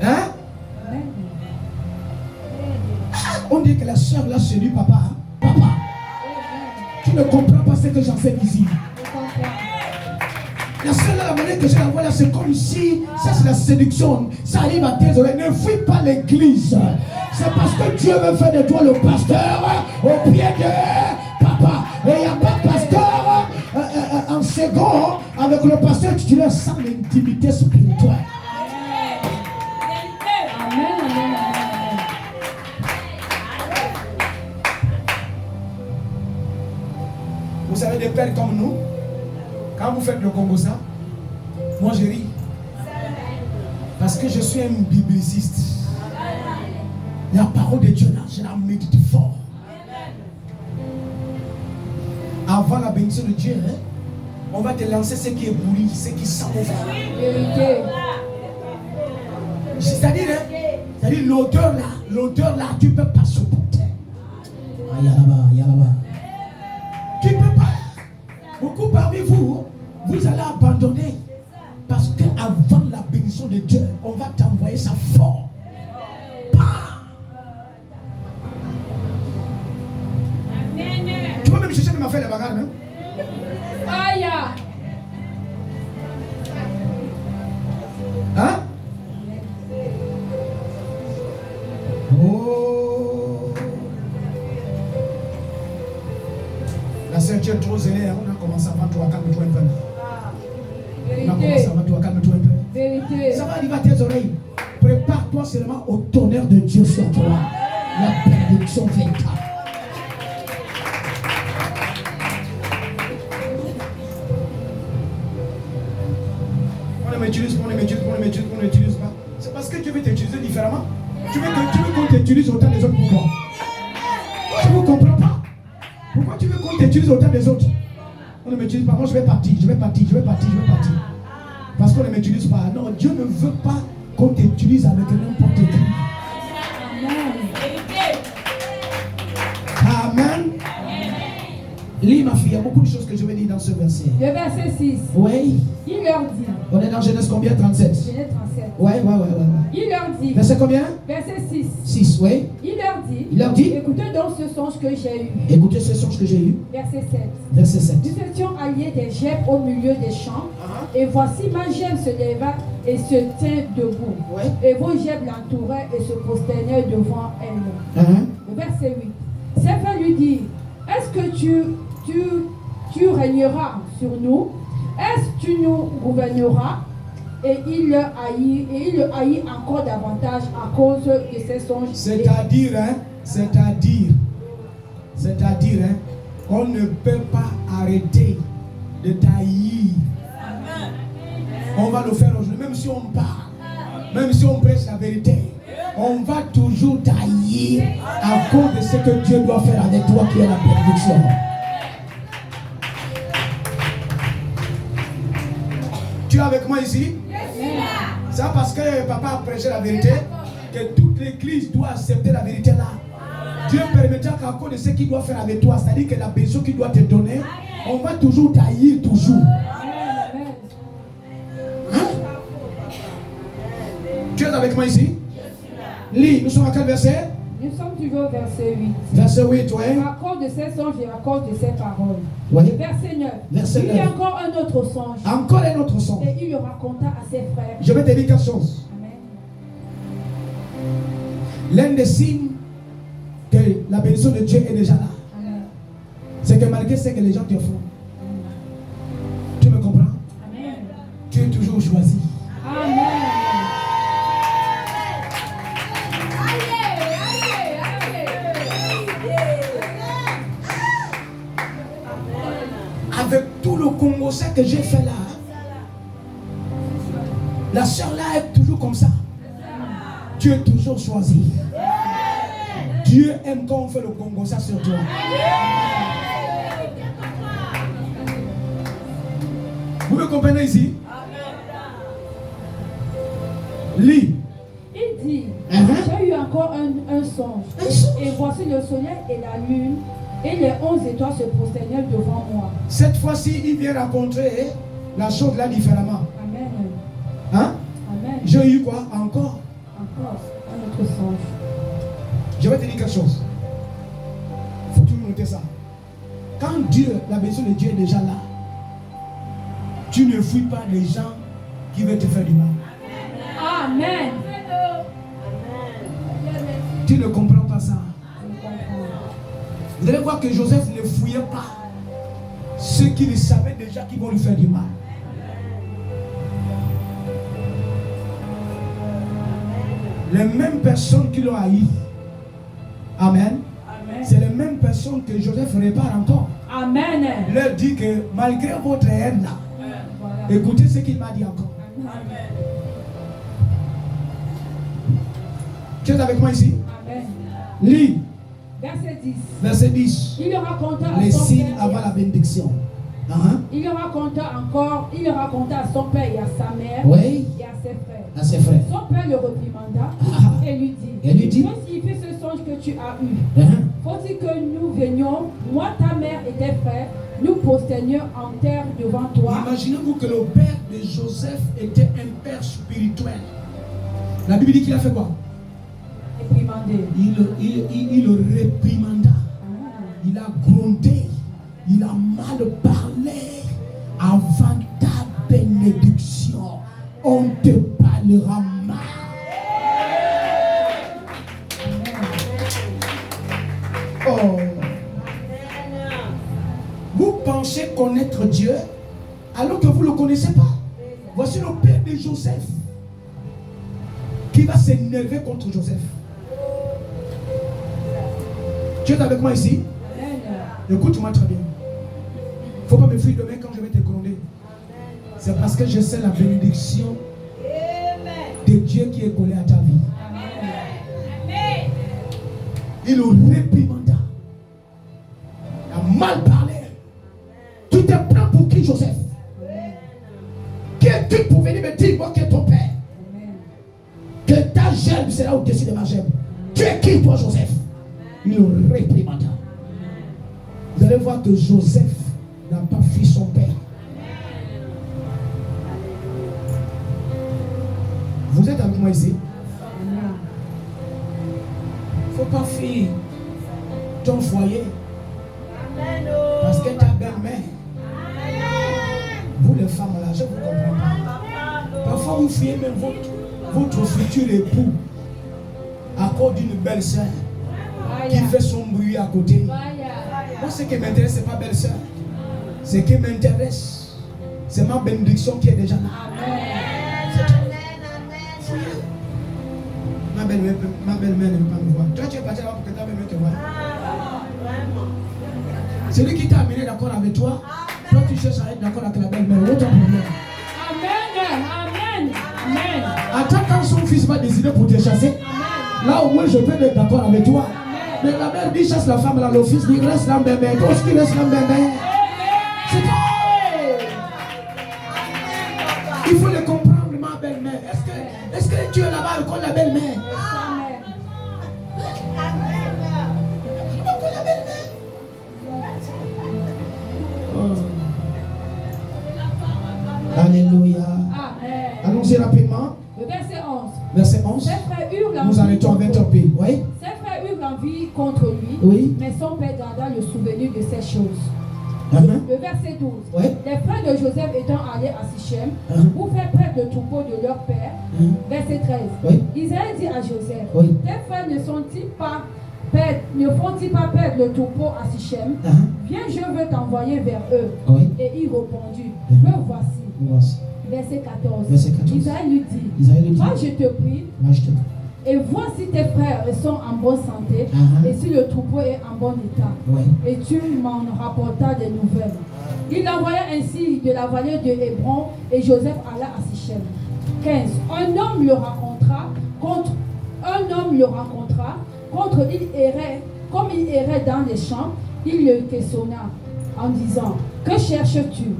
Speaker 1: Hein? On dit que la soeur là, c'est lui, papa. Hein? Papa. Tu ne comprends pas ce que j'enseigne ici. La seule la manière que je la vois là, c'est comme ici. Ça, c'est la séduction. Ça arrive à tes oreilles. Ne fuis pas l'église. C'est parce que Dieu veut faire de toi le pasteur au pied de papa. Et il n'y a pas de pasteur en second avec le pasteur titulaire sans l'intimité spirituelle. Vous savez, des pères comme nous, quand vous faites le Congosa, moi je ris. Parce que je suis un bibliciste. La parole de Dieu là, je la médite fort. Avant la bénédiction de Dieu, hein, on va te lancer ce qui est pourri, ce qui sent mauvais. C'est-à-dire, hein, l'odeur là, tu ne peux pas supporter. Il y a là-bas. Tu ne peux pas. Beaucoup parmi vous, vous allez abandonner. Parce qu'avant la bénédiction de Dieu, on va t'envoyer ça fort. Tu vas même chercher de m'affaire les bagarres, non?
Speaker 2: Aïe!
Speaker 1: Hein? Oh! La sœur, tu es trop zélée, hein? On a commencé avant toi, calme-toi un peu. On a commencé avant toi, calme-toi un peu.
Speaker 2: Vérité.
Speaker 1: Ça va arriver à tes oreilles. Prépare-toi seulement au tonnerre de Dieu sur toi. La bénédiction véritable. On ne m'utilise pas. C'est parce que Dieu veut t'utiliser différemment. Tu veux qu'on t'utilise autant des autres. Pourquoi? Je ne vous comprends pas. Pourquoi tu veux qu'on t'utilise autant des autres? On ne m'utilise pas. Moi je vais partir. Parce qu'on ne m'utilise pas. Non, Dieu ne veut pas qu'on t'utilise avec n'importe qui. Amen. Lis ma fille, il y a beaucoup de choses que je vais lire dans ce verset.
Speaker 2: Le verset 6.
Speaker 1: Oui.
Speaker 2: Il leur dit.
Speaker 1: On est dans Genèse combien? 37.
Speaker 2: Genèse 37.
Speaker 1: Ouais.
Speaker 2: Il leur dit.
Speaker 1: Verset combien?
Speaker 2: Verset 6.
Speaker 1: 6, oui.
Speaker 2: Il leur dit. Écoutez donc ce songe que j'ai eu.
Speaker 1: Écoutez ce songe que j'ai eu.
Speaker 2: Verset 7.
Speaker 1: Verset 7.
Speaker 2: Nous étions alliés des gerbes au milieu des champs. Et voici ma gerbe se leva et se tint debout.
Speaker 1: Ouais.
Speaker 2: Et vos gerbes l'entouraient et se prosternaient devant elle. Le verset 8. Sépha lui dit, est-ce que tu régneras sur nous? Est-ce que tu nous gouverneras? Et il le haït encore davantage à cause de ses songes.
Speaker 1: C'est-à-dire, on ne peut pas arrêter de tailler. On va le faire aujourd'hui, même si on parle, même si on prêche la vérité, on va toujours tailler à cause de ce que Dieu doit faire avec toi qui est la bénédiction. Tu es avec moi ici? C'est parce que papa a prêché la vérité que toute l'église doit accepter la vérité là. Dieu permettra qu'à cause de ce qu'il doit faire avec toi, c'est-à-dire que la bénédiction qu'il doit te donner, on va toujours tailler toujours. Hein? Tu es avec moi ici? Lis, nous sommes à quel verset?
Speaker 2: Nous sommes toujours au verset 8.
Speaker 1: Verset 8, oui.
Speaker 2: À cause de ses songes et à cause de ses paroles.
Speaker 1: Oui.
Speaker 2: Verset 9.
Speaker 1: Verset 9.
Speaker 2: Il y a encore un autre songe.
Speaker 1: Encore un autre songe.
Speaker 2: Et il le raconta à ses frères.
Speaker 1: Je vais te dire quelque chose.
Speaker 2: Amen.
Speaker 1: L'un des signes que la bénédiction de Dieu est déjà là, c'est que malgré ce que les gens te font, Tu es toujours choisi.
Speaker 2: Amen.
Speaker 1: Avec tout le Congo-ça que j'ai fait là, la sœur là est toujours comme ça. Tu es toujours choisi. Dieu aime quand on fait le Congo-ça sur toi. Vous me comprenez ici? Lis.
Speaker 2: Il dit, j'ai eu encore un songe. Et voici le soleil et la lune et les 11 étoiles se prosternaient devant moi.
Speaker 1: Cette fois-ci, il vient raconter la chose là différemment.
Speaker 2: Amen.
Speaker 1: Hein?
Speaker 2: Amen.
Speaker 1: J'ai eu quoi? Encore
Speaker 2: un autre songe.
Speaker 1: Je vais te dire quelque chose. Il faut toujours noter ça. Quand Dieu, la bénédiction de Dieu est déjà là, tu ne fuis pas les gens qui veulent te faire du mal.
Speaker 2: Amen.
Speaker 1: Tu ne comprends pas ça. Vous allez voir que Joseph ne fouillait pas ceux qui le savaient déjà qui vont lui faire du mal. Les mêmes personnes qui l'ont haï. Amen. C'est les mêmes personnes que Joseph répare encore.
Speaker 2: Amen.
Speaker 1: Il leur dit que malgré votre haine là, écoutez ce qu'il m'a dit encore.
Speaker 2: Amen.
Speaker 1: Tu es avec moi ici?
Speaker 2: Amen.
Speaker 1: Lis.
Speaker 2: Verset 10.
Speaker 1: Verset 10.
Speaker 2: Il leur raconta à
Speaker 1: les
Speaker 2: son
Speaker 1: signes
Speaker 2: père
Speaker 1: avant la bénédiction.
Speaker 2: Il leur raconta à son père et à sa mère
Speaker 1: Oui.
Speaker 2: et à ses frères.
Speaker 1: À ses frères.
Speaker 2: Son père le réprimanda et lui dit, qu'est-ce qui fait ce songe que tu as eu? Faut-il que nous venions, moi, ta mère et tes frères, nous prosternions en terre devant toi?
Speaker 1: Imaginez-vous que le père de Joseph était un père spirituel. La Bible dit qu'il a fait quoi?
Speaker 2: Réprimandé.
Speaker 1: Il le réprimanda. Il a grondé. Il a mal parlé. Avant ta bénédiction, on te parlera mal. Oh. Vous pensez connaître Dieu alors que vous ne le connaissez pas. Voici le père de Joseph qui va s'énerver contre Joseph. Tu es avec moi ici? Écoute-moi très bien. Il ne faut pas me fuir demain quand je vais te gronder. C'est parce que je sais la bénédiction de Dieu qui est collée à ta vie. Il le réprimanda. Il a mal parlé. Tu te prends pour qui, Joseph? Qui es-tu pour venir me dire, moi, qui est ton père? Que ta gerbe sera au-dessus de ma gerbe. Tu es qui, toi, Joseph? Il le réprimanda. Vous allez voir que Joseph n'a pas fui son père. Vous êtes avec moi ici? Il ne faut pas fuir ton foyer. Parce que ta belle-mère, vous les femmes là, je vous comprends pas. Parfois vous fuyez même votre futur époux à cause d'une belle sœur qui fait son bruit à côté. Moi, ce qui m'intéresse, ce n'est pas belle sœur. Ce qui m'intéresse, c'est ma bénédiction qui est déjà là. Ma belle-mère n'aime pas me voir. Toi, tu es parti là pour que ta belle-mère te voie. Celui qui t'a amené d'accord avec toi, toi tu cherches à être d'accord avec la belle-mère. Où est ton problème?
Speaker 2: Amen. Amen.
Speaker 1: Attends quand son fils va décider pour te chasser. Là au moins je peux être d'accord avec toi. Mais la mère dit chasse la femme là, le fils dit reste là bébé. Toi aussi reste là bébé. C'est pas. Il faut le comprendre ma belle-mère. Est-ce que tu es là-bas avec la belle-mère? Alléluia. Allons-y rapidement.
Speaker 2: Le verset 11.
Speaker 1: Verset 11.
Speaker 2: Ses frères eurent
Speaker 1: Nous arrêtons à 20 pays. Oui.
Speaker 2: Ses frères eurent l'envie contre lui.
Speaker 1: Oui.
Speaker 2: Mais son père garda le souvenir de ces choses. Le verset 12.
Speaker 1: Oui.
Speaker 2: Les frères de Joseph étant allés à Sichem pour faire prêtre le troupeau de leur père. Verset 13.
Speaker 1: Oui.
Speaker 2: Israël dit à Joseph,
Speaker 1: tes
Speaker 2: frères ne font-ils pas perdre le troupeau à Sichem? Viens, je veux t'envoyer vers eux. Et il répondit, me voici. Verset 14.
Speaker 1: Verset 14.
Speaker 2: Isaïe lui dit, moi je te prie, et vois si tes frères sont en bonne santé, et si le troupeau est en bon état. Et tu m'en rapportas des nouvelles. Il envoya ainsi de la vallée de Hébron, et Joseph alla à Sichem. 15. Un homme le rencontra, comme il errait dans les champs, il le questionna en disant, que cherches-tu?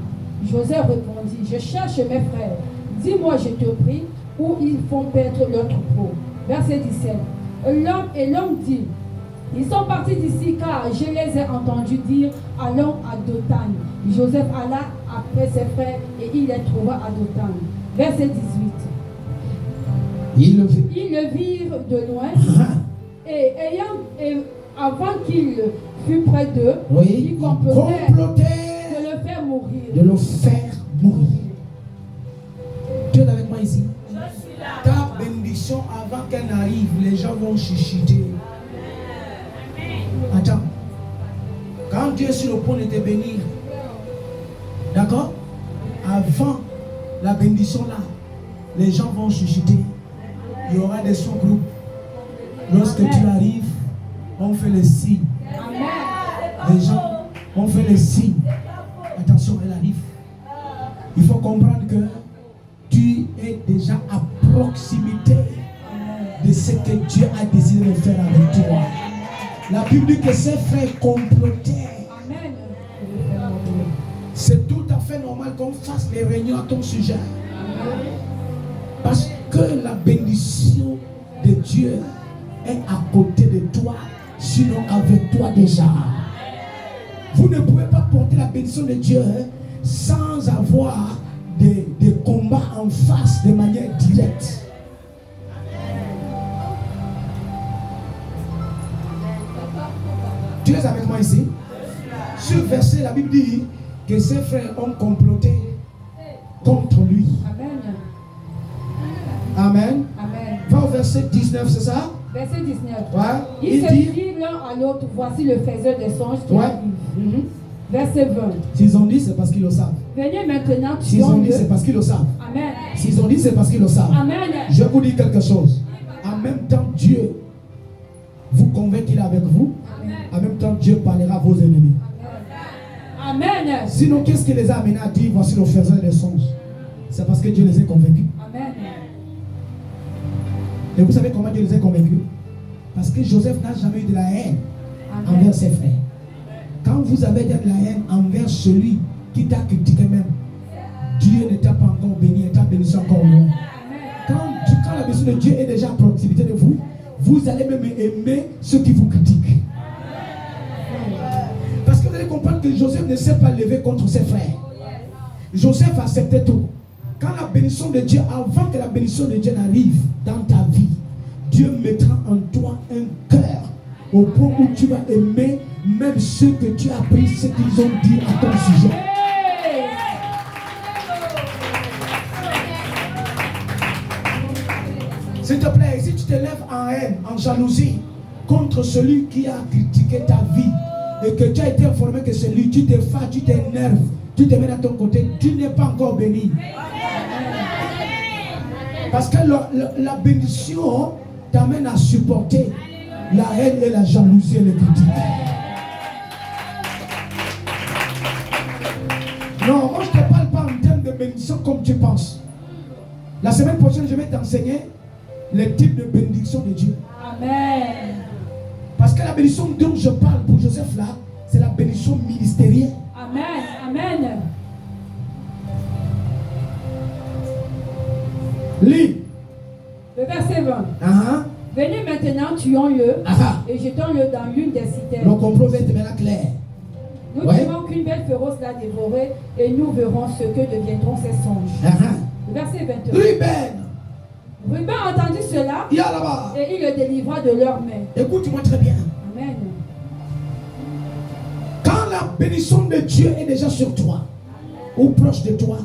Speaker 2: Joseph répondit, je cherche mes frères. Dis-moi, je te prie, où ils font paître leur troupeau. Verset 17. L'homme dit, ils sont partis d'ici car je les ai entendus dire, allons à Dothan. Joseph alla après ses frères et il les trouva à Dothan. Verset 18. Ils le virent de loin et avant qu'il fût près d'eux, ils complotaient de le faire mourir.
Speaker 1: Tu es avec moi ici?
Speaker 3: Je suis là.
Speaker 1: Ta bénédiction, avant qu'elle n'arrive, les gens vont chuchoter. Attends. Quand Dieu est sur le point de te bénir, d'accord? Avant la bénédiction là, les gens vont chuchoter. Il y aura des sous-groupes. Lorsque tu arrives, on fait les signes. Les gens, on fait les signes. Attention, elle arrive. Il faut comprendre que tu es déjà à proximité de ce que Dieu a décidé de faire avec toi. La Bible dit que ses frères complotaient. C'est tout à fait normal qu'on fasse des réunions à ton sujet. Parce que la bénédiction de Dieu est à côté de toi, sinon avec toi déjà. Vous ne pouvez pas porter la bénédiction de Dieu sans avoir des combats en face de manière directe. Tu es avec moi ici? Sur le verset, la Bible dit que ses frères ont comploté contre lui. Amen. Va au verset 19, c'est ça?
Speaker 2: Verset 19.
Speaker 1: Ouais.
Speaker 2: Ils se dirent l'un à l'autre, voici le faiseur des songes qui arrive. Verset 20.
Speaker 1: S'ils ont dit, c'est parce qu'ils le savent.
Speaker 2: Venez maintenant,
Speaker 1: s'ils ont dit, c'est parce qu'ils le savent.
Speaker 2: Amen.
Speaker 1: S'ils ont dit, c'est parce qu'ils le savent.
Speaker 2: Amen.
Speaker 1: Je vous dis quelque chose. En même temps, Dieu vous convainc qu'il est avec vous. Amen. En même temps, Dieu parlera à vos ennemis.
Speaker 2: Amen.
Speaker 1: Sinon, qu'est-ce qui les a amenés à dire, voici le faiseur des songes? C'est parce que Dieu les a convaincus.
Speaker 2: Amen.
Speaker 1: Et vous savez comment Dieu les a convaincus? Parce que Joseph n'a jamais eu de la haine envers ses frères. Quand vous avez de la haine envers celui qui t'a critiqué même, Dieu ne t'a pas encore béni, il t'a béni encore loin. Quand la bénédiction de Dieu est déjà à proximité de vous, vous allez même aimer ceux qui vous critiquent. Parce que vous allez comprendre que Joseph ne s'est pas levé contre ses frères. Joseph acceptait tout. Quand la bénédiction de Dieu, avant que la bénédiction de Dieu n'arrive dans ta vie, Dieu mettra en toi un cœur au point où tu vas aimer même ceux que tu as pris, ce qu'ils ont dit à ton sujet. S'il te plaît, si tu te lèves en haine, en jalousie contre celui qui a critiqué ta vie et que tu as été informé que c'est lui, tu te fâches, tu t'énerves, tu te mets à ton côté, tu n'es pas encore béni. Parce que la bénédiction t'amène à supporter la haine et la jalousie et les critiques. Non, moi je ne te parle pas en termes de bénédiction comme tu penses. La semaine prochaine, je vais t'enseigner les types de bénédiction de Dieu.
Speaker 2: Amen.
Speaker 1: Parce que la bénédiction dont je parle pour Joseph là, c'est la bénédiction ministérielle.
Speaker 2: Amen. Amen.
Speaker 1: Lis.
Speaker 2: Le verset 20. Venez maintenant, tuons-le et jetons-le dans l'une des citernes.
Speaker 1: Le complot va être maintenant clair.
Speaker 2: Nous dirons qu'une bête féroce l'a dévoré et nous verrons ce que deviendront ses songes. Verset 21. Ruben a entendu cela et il le délivra de leurs mains.
Speaker 1: Écoute-moi très bien.
Speaker 2: Amen.
Speaker 1: Quand la bénédiction de Dieu est déjà sur toi ou proche de toi,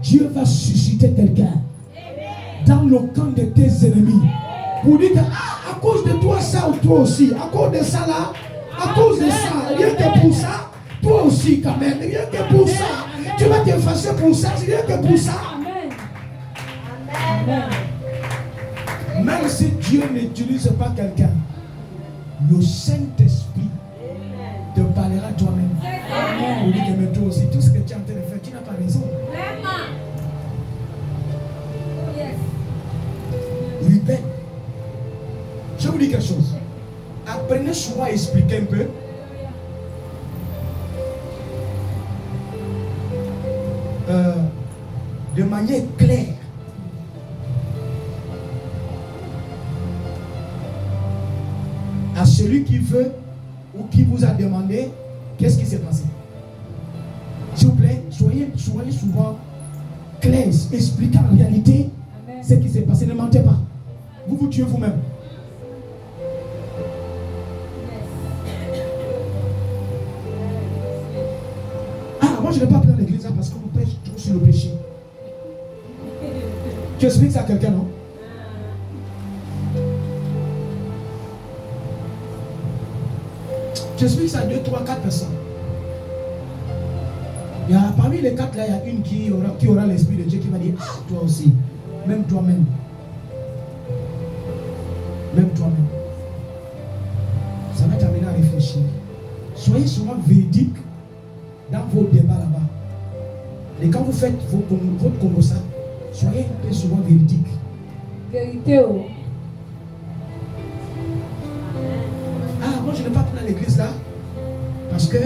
Speaker 1: Dieu va susciter quelqu'un dans le camp de tes ennemis pour dire que à cause de toi ça ou toi aussi, à cause de ça là, à cause de ça, rien que pour ça, toi aussi quand même, rien que pour ça, tu vas t'effacer pour ça, rien que pour ça. Même si Dieu n'utilise pas quelqu'un, le Saint-Esprit te parlera toi-même. Il dit que mais toi aussi, tout ce que tu es en train de faire, tu n'as pas raison. Ruben, je vous dis quelque chose. Apprenez souvent à expliquer un peu. De manière claire. À celui qui veut ou qui vous a demandé qu'est-ce qui s'est passé. S'il vous plaît, soyez souvent clairs, expliquez en réalité ce qui s'est passé. Ne mentez pas. Vous vous tuez vous-même. Ah, moi je n'ai pas appris dans l'église là parce qu'on prêche trop sur le péché. Tu expliques ça à quelqu'un, non? Tu expliques ça à 2, 3, 4 personnes. Il y a, parmi les 4 là, il y a une qui aura l'esprit de Dieu qui va dire, ah, toi aussi, même toi-même. Même toi-même. Ça va t'amener à réfléchir. Soyez souvent véridique dans vos débats là-bas. Et quand vous faites votre conversation, soyez un peu souvent véridique.
Speaker 2: Vérité.
Speaker 1: Ah, moi je n'ai pas pris dans l'église là parce que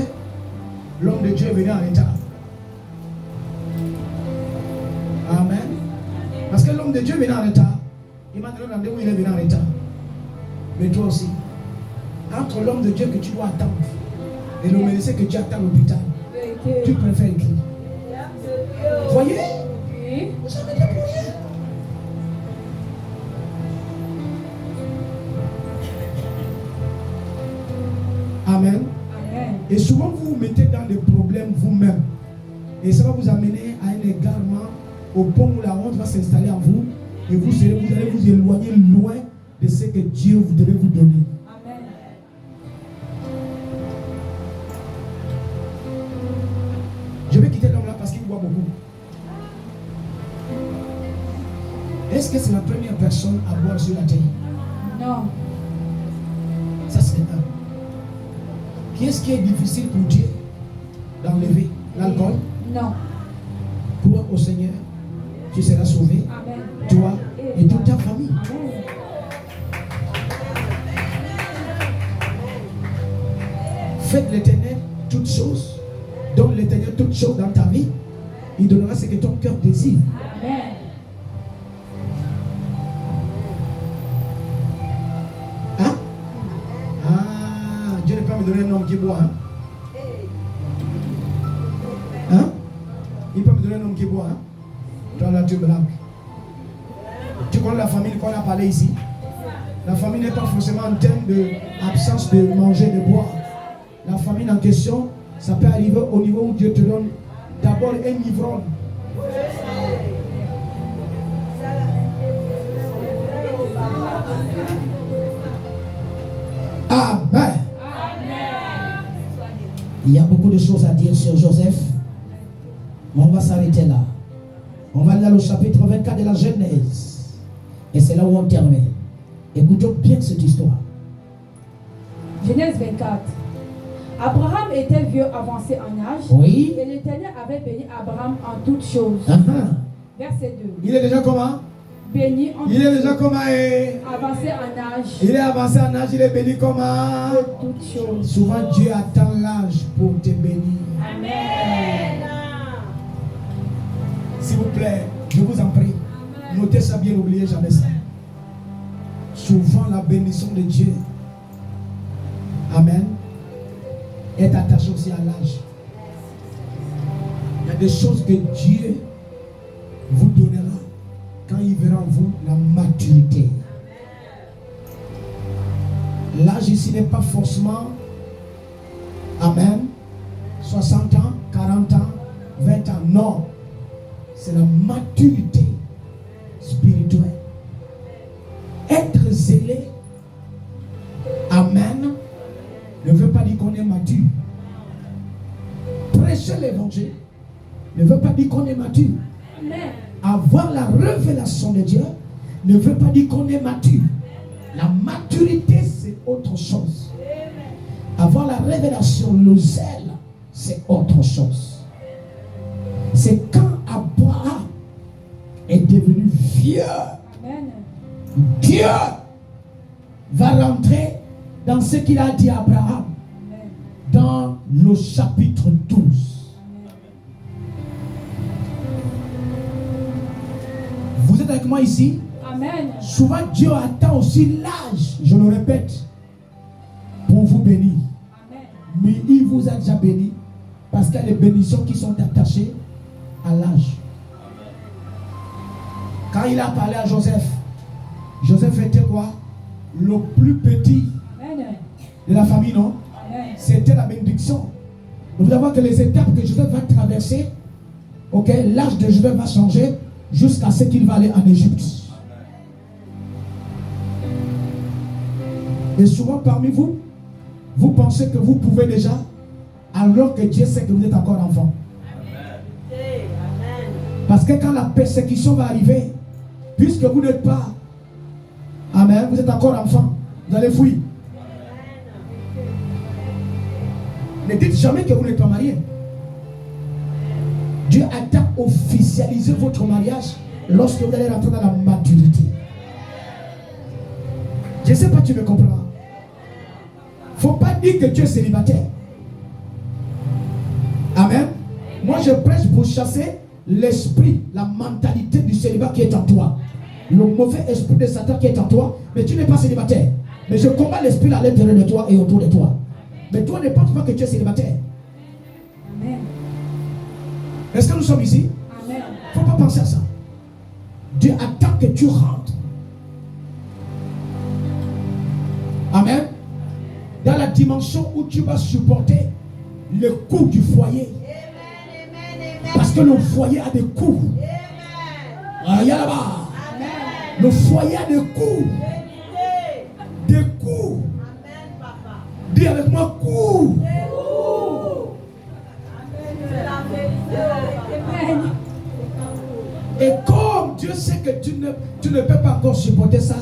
Speaker 1: l'homme de Dieu est venu en retard. Amen. Parce que l'homme de Dieu est venu en retard. Il m'a donné un rendez-vous, il est venu en retard. Mais toi aussi, entre l'homme de Dieu que tu dois attendre et le médecin que tu attends à l'hôpital, tu préfères écrire. Voyez?
Speaker 2: Oui.
Speaker 1: Vous savez de pour rien. Amen.
Speaker 2: Amen.
Speaker 1: Et souvent vous vous mettez dans des problèmes vous-même. Et ça va vous amener à un égarement au point où la honte va s'installer en vous. Et vous allez vous éloigner loin de ce que Dieu vous devait vous donner.
Speaker 2: Amen.
Speaker 1: Je vais quitter l'homme là parce qu'il boit beaucoup. Est-ce que c'est la première personne à boire sur la terre?
Speaker 2: Non.
Speaker 1: Ça c'est un. Qu'est-ce qui est difficile pour Dieu d'enlever? L'alcool?
Speaker 2: Non.
Speaker 1: Toi au Seigneur, tu seras sauvé.
Speaker 2: Amen.
Speaker 1: Toi et toute ta famille.
Speaker 2: Amen.
Speaker 1: Faites l'Éternel toutes choses. Donne l'Éternel toutes choses dans ta vie. Il donnera ce que ton cœur désire.
Speaker 2: Amen.
Speaker 1: Hein? Ah, Dieu ne peut pas me donner un homme qui boit. Hein? Hein? Il peut me donner un homme qui boit. Hein? Toi là, tu es blanc. Tu connais la famille qu'on a parlé ici? La famille n'est pas forcément en termes d'absence de manger, de boire. La famille en question, ça peut arriver au niveau où Dieu te donne d'abord un ivrogne. Amen. Il y a beaucoup de choses à dire sur Joseph. Mais on va s'arrêter là. On va aller au chapitre 24 de la Genèse. Et c'est là où on termine. Écoutons bien cette histoire.
Speaker 2: Genèse 24. Abraham était vieux, avancé en âge.
Speaker 1: Oui.
Speaker 2: Et l'Éternel avait béni Abraham en toutes choses. Verset 2.
Speaker 1: Il est déjà comment?
Speaker 2: Béni en
Speaker 1: Il est
Speaker 2: toutes
Speaker 1: déjà
Speaker 2: choses.
Speaker 1: comment?
Speaker 2: Avancé en âge.
Speaker 1: Il est avancé en âge, il est béni comment?
Speaker 2: De toutes choses.
Speaker 1: Souvent Dieu attend l'âge pour te bénir.
Speaker 2: Amen.
Speaker 1: S'il vous plaît, je vous en prie, notez ça bien, n'oubliez jamais ça. Souvent la bénédiction de Dieu, amen, est attachée aussi à l'âge. Il y a des choses que Dieu vous donnera quand il verra en vous la maturité. L'âge ici n'est pas forcément, amen, 60 ans, 40 ans, 20 ans, non. C'est la maturité spirituelle. Être zélé, amen, ne veut pas dire qu'on est mature. Prêcher l'évangile ne veut pas dire qu'on est mature.
Speaker 2: Amen.
Speaker 1: avoir la révélation de Dieu ne veut pas dire qu'on est mature. La maturité, c'est autre chose. Avoir la révélation, le zèle, c'est autre chose. C'est quand Abraham est devenu vieux. Amen. Dieu va rentrer dans ce qu'il a dit à Abraham. Amen. Dans le chapitre 12. Amen. Vous êtes avec moi ici? Amen. Souvent Dieu attend aussi l'âge, je le répète, pour vous bénir. Amen. Mais il vous a déjà béni parce qu'il y a des bénédictions qui sont attachées à l'âge. Quand il a parlé à Joseph, Joseph était quoi? Le plus petit de la famille, non? C'était la bénédiction. Vous allez voir que les étapes que Joseph va traverser, ok, l'âge de Joseph va changer jusqu'à ce qu'il va aller en Égypte. Et souvent parmi vous, vous pensez que vous pouvez déjà, alors que Dieu sait que vous êtes encore enfant. Parce que quand la persécution va arriver, puisque vous n'êtes pas, amen, vous êtes encore enfant, vous allez fuir. Ne dites jamais que vous n'êtes pas marié. Dieu attend officialiser votre mariage lorsque vous allez rentrer dans la maturité. Je ne sais pas, tu me comprends. Il ne faut pas dire que tu es célibataire. Amen. Moi je prêche pour chasser l'esprit, la mentalité du célibat qui est en toi. Le mauvais esprit de Satan qui est en toi. Mais tu n'es pas célibataire. Mais je combats l'esprit à l'intérieur de toi et autour de toi. Mais toi ne penses pas que tu es célibataire. Amen. Est-ce que nous sommes ici? Amen. Il ne faut pas penser à ça. Dieu attend que tu rentres. Amen. Dans la dimension où tu vas supporter le coût du foyer. Parce que le foyer a des coûts. Ah, y a là-bas. Le foyer a des coûts. Des coûts. Dis avec moi, coûts. Et comme Dieu sait que tu ne peux pas encore supporter ça,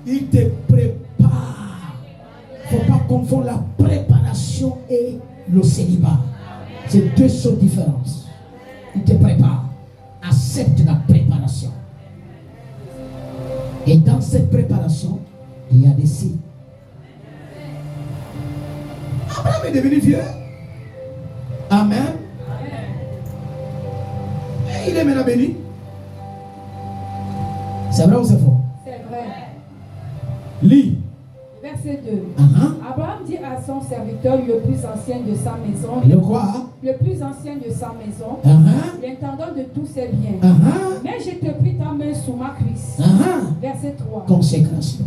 Speaker 1: il te prépare. Il ne faut pas confondre la préparation et le célibat. C'est deux choses différentes. Il te prépare. Accepte la préparation. Et dans cette préparation, il y a des signes. Abraham est devenu vieux. Amen. Et il est maintenant béni. C'est vrai ou c'est faux?
Speaker 2: C'est vrai.
Speaker 1: Lis.
Speaker 2: Verset 2. Abraham dit à son serviteur, le plus ancien de sa maison.
Speaker 1: Le quoi?
Speaker 2: Le plus ancien de sa maison. L'intendant de tous ses biens. Mais je te prie ta main sous ma cuisse. Verset 3.
Speaker 1: Consécration.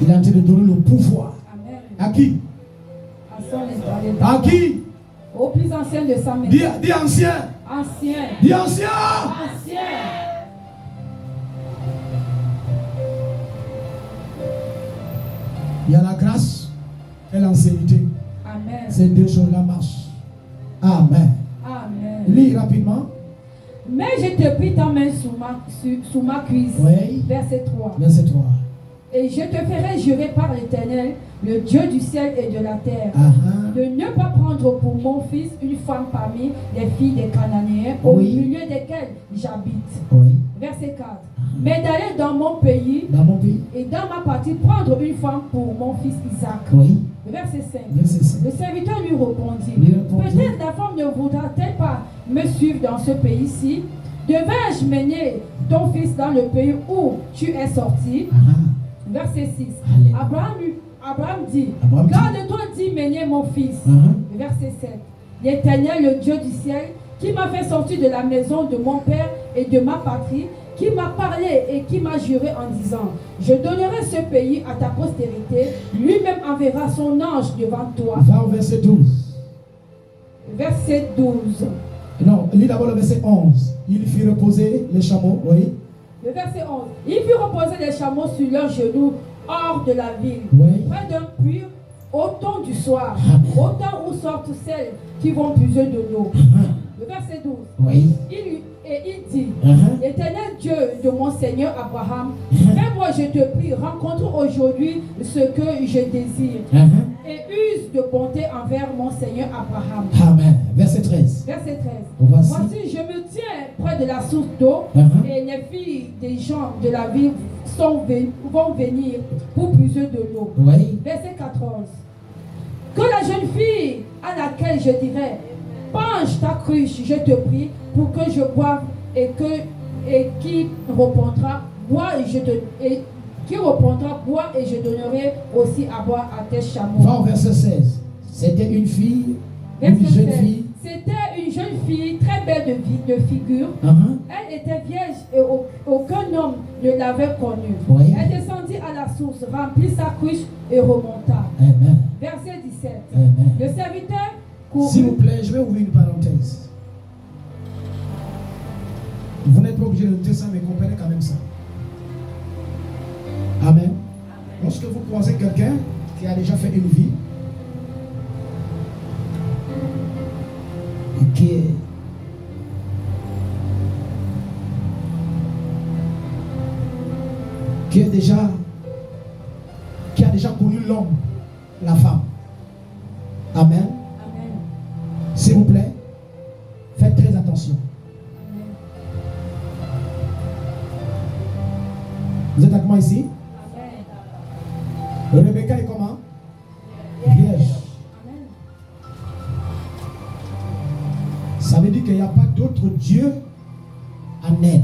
Speaker 1: Il est en train de donner le pouvoir.
Speaker 2: Amen.
Speaker 1: À qui?
Speaker 2: À son intendant.
Speaker 1: À qui?
Speaker 2: Au plus ancien de sa maison.
Speaker 1: Dis ancien.
Speaker 2: Ancien.
Speaker 1: Dis ancien.
Speaker 2: Ancien.
Speaker 1: Il y a la grâce et l'ancienneté.
Speaker 2: Amen.
Speaker 1: Ces deux choses-là marchent. Amen.
Speaker 2: Amen.
Speaker 1: Lis rapidement.
Speaker 2: Mais je te prie ta main sous ma cuisse.
Speaker 1: Oui.
Speaker 2: Verset 3.
Speaker 1: Verset 3.
Speaker 2: Et je te ferai jurer par l'Éternel, le Dieu du ciel et de la terre, de ne pas prendre pour mon fils une femme parmi les filles des Cananéens, au milieu desquelles j'habite. Oui. Verset 4. Mais d'aller dans mon pays, et dans ma partie prendre une femme pour mon fils Isaac. Oui. Verset 5. Le serviteur lui répondit, peut-être la femme ne voudra-t-elle pas me suivre dans ce pays-ci? Devais-je mener ton fils dans le pays où tu es sorti? Verset 6. Abraham dit, garde-toi d'y mener mon fils. Verset 7. L'Éternel, le Dieu du ciel, qui m'a fait sortir de la maison de mon père et de ma patrie, qui m'a parlé et qui m'a juré en disant, je donnerai ce pays à ta postérité, lui-même enverra son ange devant toi.
Speaker 1: Va au verset 12.
Speaker 2: Verset 12.
Speaker 1: Non, lis d'abord le verset 11. Il fit reposer les chameaux, oui.
Speaker 2: Le verset 11. Il fit reposer les chameaux sur leurs genoux hors de la ville, près d'un puits, au temps du soir, au temps où sortent celles qui vont puiser de l'eau. Le verset 12.
Speaker 1: Oui.
Speaker 2: Il dit, Éternel Dieu de mon Seigneur Abraham, moi je te prie, rencontre aujourd'hui ce que je désire et use de bonté envers mon Seigneur Abraham.
Speaker 1: Amen. Verset 13.
Speaker 2: Verset 13.
Speaker 1: Voici,
Speaker 2: je me tiens près de la source d'eau et les filles des gens de la ville vont venir pour puiser de l'eau.
Speaker 1: Oui.
Speaker 2: Verset 14. Que la jeune fille à laquelle je dirai, penche ta cruche, je te prie, pour que je boive et qui reprendra, bois et je donnerai aussi à boire à tes chameaux.
Speaker 1: Va au verset 16. C'était une fille, une jeune fille.
Speaker 2: C'était une jeune fille très belle de figure. Elle était vierge et aucun homme ne l'avait connue.
Speaker 1: Oui.
Speaker 2: Elle descendit à la source, remplit sa cruche et remonta.
Speaker 1: Amen.
Speaker 2: Verset 17.
Speaker 1: Amen.
Speaker 2: Le serviteur courut.
Speaker 1: S'il vous plaît, je vais ouvrir une parenthèse. Vous n'êtes pas obligé de noter ça, mais comprenez quand même ça. Amen. Lorsque vous croisez quelqu'un qui a déjà fait une vie, et qui a déjà connu l'homme, la femme. Amen.
Speaker 2: Amen.
Speaker 1: S'il vous plaît, faites très attention. Vous êtes avec moi ici?
Speaker 2: Amen.
Speaker 1: Rebecca est comment? Vierge.
Speaker 2: Amen.
Speaker 1: Ça veut dire qu'il n'y a pas d'autre Dieu en elle.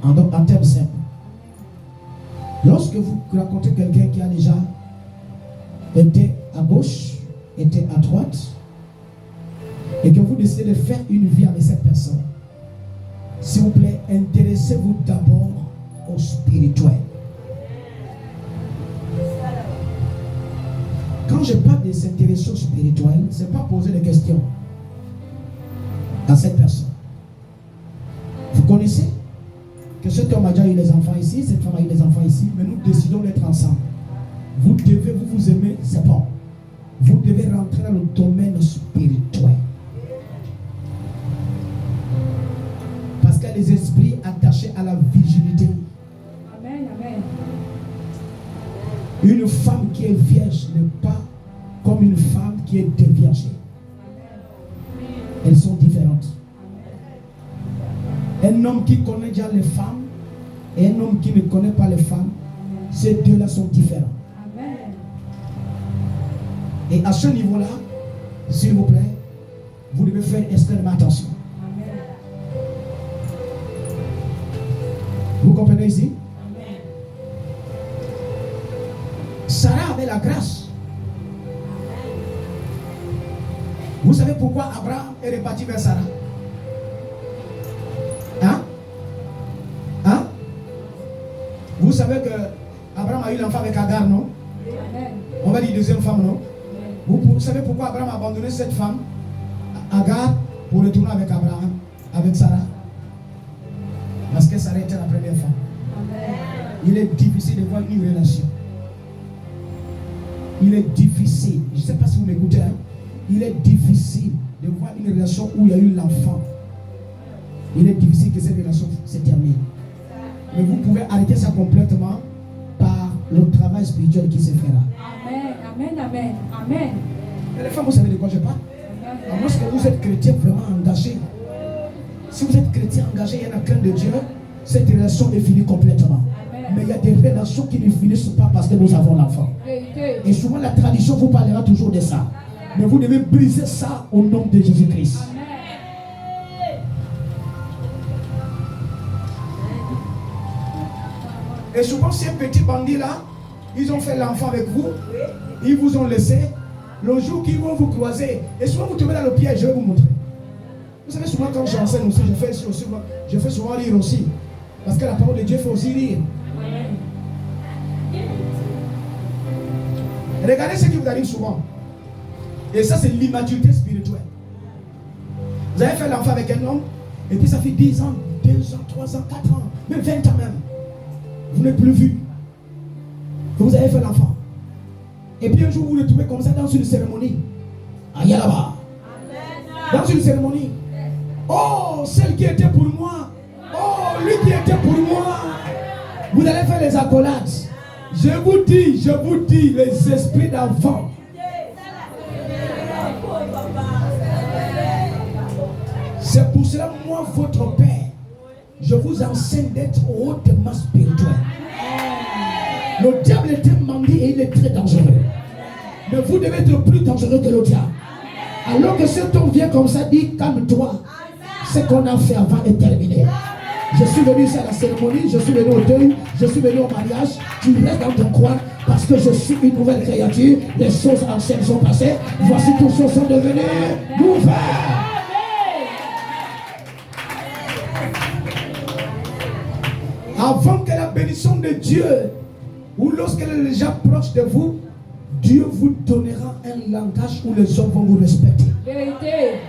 Speaker 2: Amen.
Speaker 1: En termes simples. Lorsque vous racontez quelqu'un qui a déjà été à gauche, été à droite, et que vous décidez de faire une vie avec cette personne, s'il vous plaît, intéressez-vous d'abord au spirituel. Quand je parle de s'intéresser au spirituel, ce n'est pas poser des questions à cette personne. Vous connaissez que cet homme a déjà eu des enfants ici, cette femme a eu des enfants ici, mais nous décidons d'être ensemble. Vous devez, vous aimez, c'est bon. Vous devez rentrer dans le domaine spirituel. Parce qu'il y a des esprits attachés à la vigilité.
Speaker 2: Amen, amen.
Speaker 1: Une femme qui est vierge n'est pas comme une femme qui est déviergée. Elles sont différentes. Un homme qui connaît déjà les femmes et un homme qui ne connaît pas les femmes, ces deux-là sont différents.
Speaker 2: Amen.
Speaker 1: Et à ce niveau-là, s'il vous plaît, vous devez faire extrêmement attention.
Speaker 2: Amen.
Speaker 1: Vous comprenez ici?
Speaker 2: Amen.
Speaker 1: Sarah avait la grâce. Vous savez pourquoi Abraham est reparti vers Sarah? Hein? Vous savez que Abraham a eu l'enfant avec Agar, non?
Speaker 2: Amen.
Speaker 1: On va dire deuxième femme, non? Vous savez pourquoi Abraham a abandonné cette femme, Agar, pour retourner avec Abraham, avec Sarah? Parce que Sarah était la première femme.
Speaker 2: Amen.
Speaker 1: Il est difficile de voir une relation. Il est difficile. Je ne sais pas si vous m'écoutez. Hein? Il est difficile de voir une relation où il y a eu l'enfant. Il est difficile que cette relation se termine. Mais vous pouvez arrêter ça complètement par le travail spirituel qui se fera.
Speaker 2: Amen, amen, amen, amen.
Speaker 1: Mais les femmes, vous savez de quoi je parle? À moins que vous êtes chrétien vraiment engagé. Si vous êtes chrétien engagé et en crainte de Dieu, cette relation est finie complètement.
Speaker 2: Amen.
Speaker 1: Mais il y a des relations qui ne finissent pas parce que nous avons l'enfant. Et souvent la tradition vous parlera toujours de ça. Mais vous devez briser ça au nom de Jésus-Christ.
Speaker 2: Amen.
Speaker 1: Et souvent ces petits bandits là, ils ont fait l'enfant avec vous, ils vous ont laissé. Le jour qu'ils vont vous croiser, et souvent vous tombez dans le piège, je vais vous montrer. Vous savez, souvent quand j'enseigne aussi, je fais souvent rire aussi. Parce que la parole de Dieu fait aussi rire. Regardez ce qui vous arrive souvent. Et ça, c'est l'immaturité spirituelle. Vous avez fait l'enfant avec un homme, et puis ça fait 10 ans, 2 ans, 3 ans, 4 ans, même 20 ans même. Vous n'êtes plus vu. Vous avez fait l'enfant. Et puis un jour, vous vous retrouvez comme ça dans une cérémonie. Aïe là-bas. Dans une cérémonie. celle qui était pour moi. Oh, lui qui était pour moi. Vous allez faire les accolades. Je vous dis, les esprits d'enfant. C'est pour cela, moi, votre Père, je vous enseigne d'être hautement spirituel. Le diable est un bandit et il est très dangereux. Mais vous devez être plus dangereux que le diable. Alors que cet homme vient comme ça, dit calme-toi. Ce qu'on a fait avant est terminé. Je suis venu ici à la cérémonie, je suis venu au deuil, je suis venu au mariage. Tu restes dans ton coin parce que je suis une nouvelle créature. Les choses anciennes sont passées. Voici toutes choses sont devenues nouvelles. Avant que la bénédiction de Dieu, ou lorsqu'elle est déjà proche de vous, Dieu vous donnera un langage où les hommes vont vous respecter.
Speaker 2: Vérité.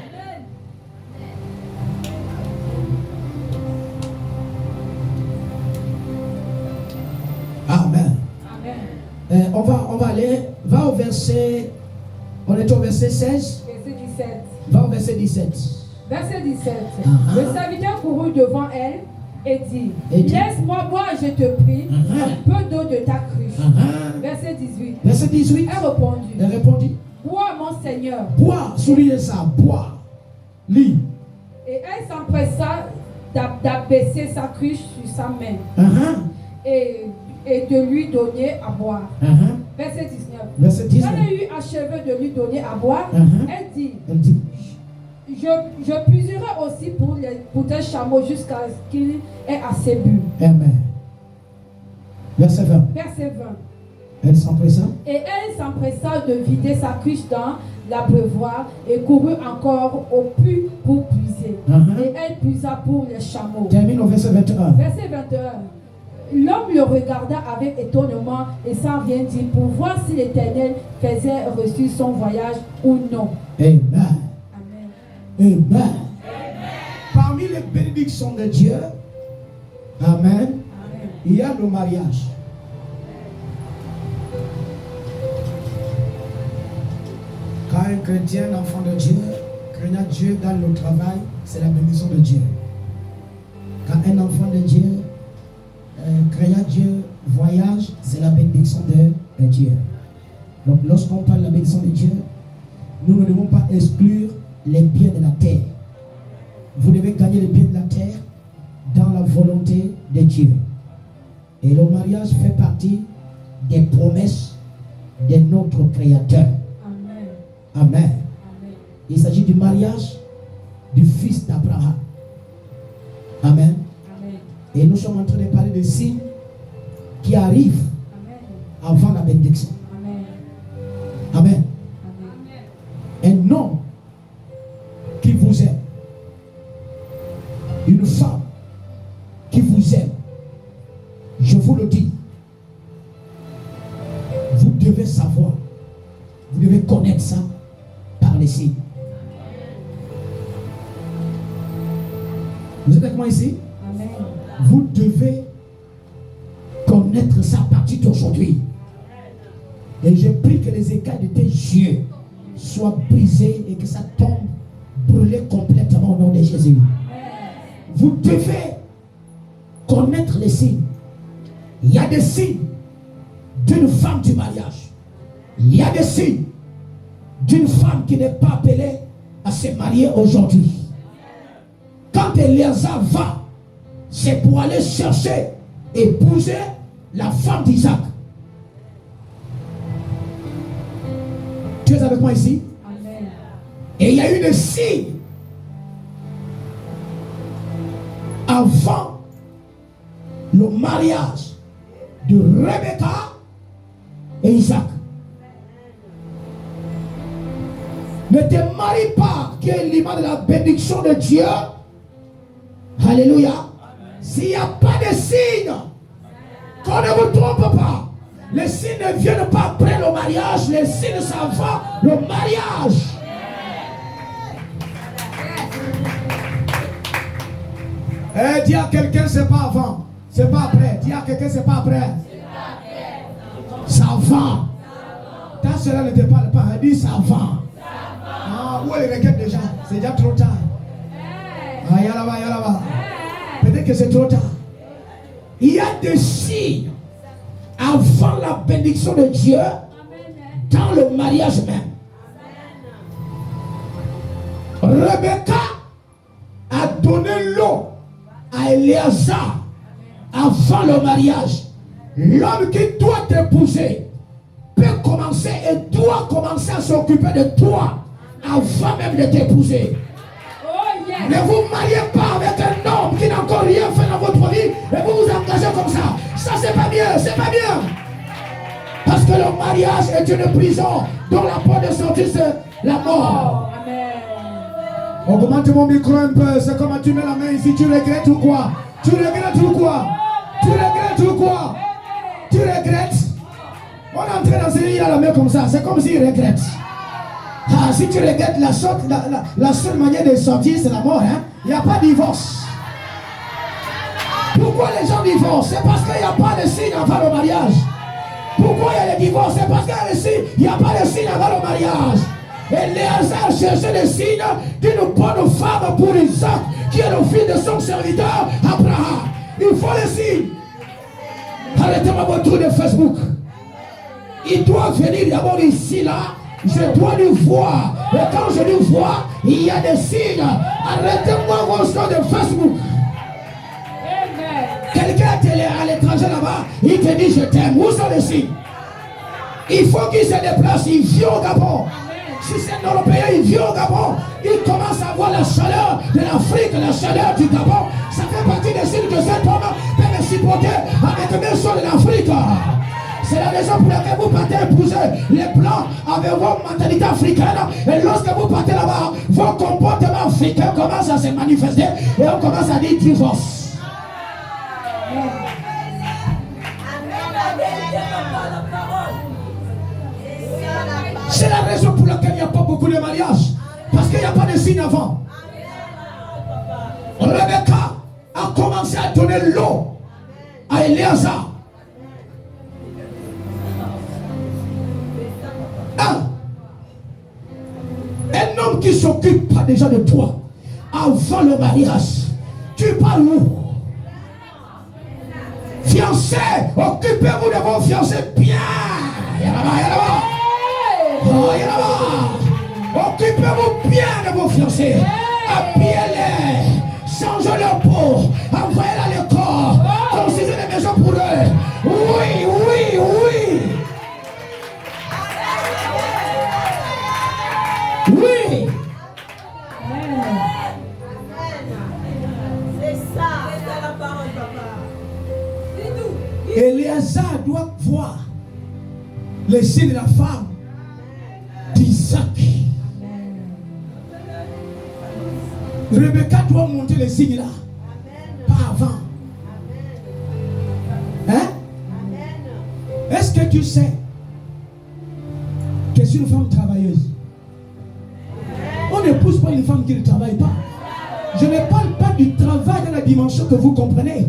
Speaker 1: Amen.
Speaker 2: Amen.
Speaker 1: On va aller, va au verset, on est au verset 16.
Speaker 2: Verset 17.
Speaker 1: Va au verset 17.
Speaker 2: Verset 17. Le serviteur courut devant elle et dit, laisse-moi boire, je te prie, un peu d'eau de ta cruche. Verset 18.
Speaker 1: Verset 18.
Speaker 2: Elle
Speaker 1: répondit,
Speaker 2: bois, mon Seigneur.
Speaker 1: Bois, soulignez ça, bois. Lis.
Speaker 2: Et elle s'empressa d'abaisser sa cruche sur sa main et de lui donner à boire. Verset 19. Quand elle eut achevé de lui donner à boire, elle dit, je puiserai aussi pour tes chameaux jusqu'à ce qu'il ait assez bu.
Speaker 1: Amen. Verset 20.
Speaker 2: Verset 20.
Speaker 1: Elle s'empressa.
Speaker 2: Et elle s'empressa de vider sa cruche dans l'abreuvoir et courut encore au puits pour puiser. Et elle puisa pour les chameaux.
Speaker 1: Termine au verset 21.
Speaker 2: Verset 21. L'homme le regarda avec étonnement et sans rien dire pour voir si l'Éternel faisait reçu son voyage ou non.
Speaker 1: Amen.
Speaker 2: Amen.
Speaker 1: Amen. Parmi les bénédictions de Dieu, Amen, il y a le mariage. Quand un chrétien, enfant de Dieu, craignant Dieu dans le travail, c'est la bénédiction de Dieu. Quand un enfant de Dieu, craignant Dieu, voyage, c'est la bénédiction de Dieu. Donc lorsqu'on parle de la bénédiction de Dieu, nous ne devons pas exclure les biens de la terre. Vous devez gagner les biens de la terre dans la volonté de Dieu. Et le mariage fait partie des promesses de notre Créateur.
Speaker 2: Amen.
Speaker 1: Amen.
Speaker 2: Amen.
Speaker 1: Il s'agit du mariage du fils d'Abraham. Amen.
Speaker 2: Amen.
Speaker 1: Et nous sommes en train de parler des signes qui arrivent avant la bénédiction.
Speaker 2: Amen.
Speaker 1: Amen.
Speaker 2: Amen.
Speaker 1: Un homme qui vous aime, une femme qui vous aime, je vous le dis, vous devez savoir, vous devez connaître ça par les signes. Vous êtes avec moi ici?
Speaker 2: Amen.
Speaker 1: Vous devez connaître ça à partir d'aujourd'hui. Et je prie que les écailles de tes yeux soient brisés et que ça tombe brûlé complètement au nom de Jésus. Vous devez connaître les signes. Il y a des signes d'une femme du mariage. Il y a des signes d'une femme qui n'est pas appelée à se marier aujourd'hui. Quand Éléazar va, c'est pour aller chercher, épouser la femme d'Isaac. Tu es avec moi ici?
Speaker 2: Amen.
Speaker 1: Et il y a eu des signes avant le mariage de Rebecca et Isaac. Ne te marie pas, qui est l'image de la bénédiction de Dieu. Alléluia. S'il n'y a pas de signes, qu'on ne vous trompe pas. Les signes ne viennent pas après le mariage, les signes s'en vont le mariage. Dis à quelqu'un, c'est pas avant, c'est pas après. Dis à quelqu'un, c'est pas après. Ça va. Ta soeur ne te parle pas, elle dit ça va. Ah, où est le requête déjà? C'est déjà trop tard. Peut-être que c'est trop tard. Il y a des signes avant la bénédiction de Dieu dans le mariage même. Rebecca a donné l'eau à Éléazar avant le mariage. L'homme qui doit t'épouser peut commencer et doit commencer à s'occuper de toi avant même de t'épouser. Ne vous mariez pas avec un homme qui n'a encore rien fait dans votre vie et vous vous engagez comme ça. Ça c'est pas bien, c'est pas bien. Parce que le mariage est une prison dont la porte de sortie c'est la mort. Augmente mon micro un peu, c'est comme tu mets la main ici, tu regrettes ou quoi? Tu regrettes ou quoi? Tu regrettes ou quoi? Tu regrettes? On est entré dans ce lit à la main comme ça, c'est comme s'il regrette. Ah, si tu regrettes la seule manière de sortir, c'est la mort, hein? Il n'y a pas de divorce. Pourquoi les gens divorcent? C'est parce qu'il n'y a pas de signe avant le mariage. Pourquoi il y a le divorce? C'est parce qu'il n'y a pas de signe avant le mariage. Et Éléazar cherchait le signe d'une bonne femme pour Isaac, qui est le fils de son serviteur Abraham. Il faut le signe. Arrêtez-moi votre truc de Facebook. Il doit venir d'abord ici, là. Je dois lui voir. Et quand je lui vois, il y a des signes. Arrêtez-moi vos choses de Facebook. Quelqu'un est à l'étranger là-bas, il te dit je t'aime. Où sont les signes? Il faut qu'il se déplace, il vient au Gabon. Si c'est un Européen, il vient au Gabon. Il commence à voir la chaleur de l'Afrique, la chaleur du Gabon. Ça fait partie des signes que cet homme peut me supporter avec les choses de l'Afrique. C'est la raison pour laquelle vous partez épouser les Blancs avec vos mentalités africaines. Et lorsque vous partez là-bas, vos comportements africains commencent à se manifester et on commence à dire divorce. C'est la raison pour laquelle il n'y a pas beaucoup de mariages. Parce qu'il n'y a pas de signe avant. Rebecca a commencé à donner l'eau à Éléazar. Un homme qui s'occupe pas déjà de toi avant le mariage, tu parles où? Fiancés, occupez-vous de vos fiancés bien. Occupez-vous bien de vos fiancés. Habillez-les, changez leur peau, envoyez-les à l'école, construisez des maisons pour eux. Oui, oui, oui. Oui.
Speaker 3: C'est ça la parole, papa.
Speaker 1: Éléazar doit voir les signes de la femme d'Isaac. Rebecca doit monter les signes là. Pas avant. Hein? Est-ce que tu sais que c'est une femme travailleuse? On n'épouse pas une femme qui ne travaille pas. Je ne parle pas du travail dans la dimension que vous comprenez.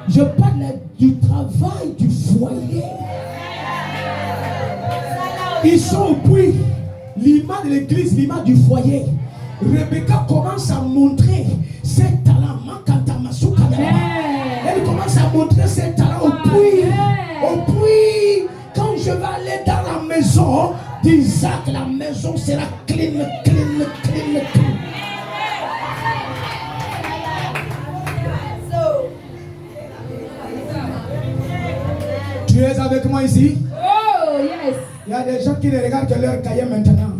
Speaker 1: Je parle du travail du foyer. Ils sont au puits. L'image de l'église, l'image du foyer. Rebecca commence à montrer ses talents. Elle commence à montrer ses talents au puits. Au puits. Quand je vais aller dans la maison d'Isaac, la maison sera clean. Tu es avec moi ici?
Speaker 2: Oh, yes.
Speaker 1: Il y a des gens qui ne regardent que leur cahier maintenant.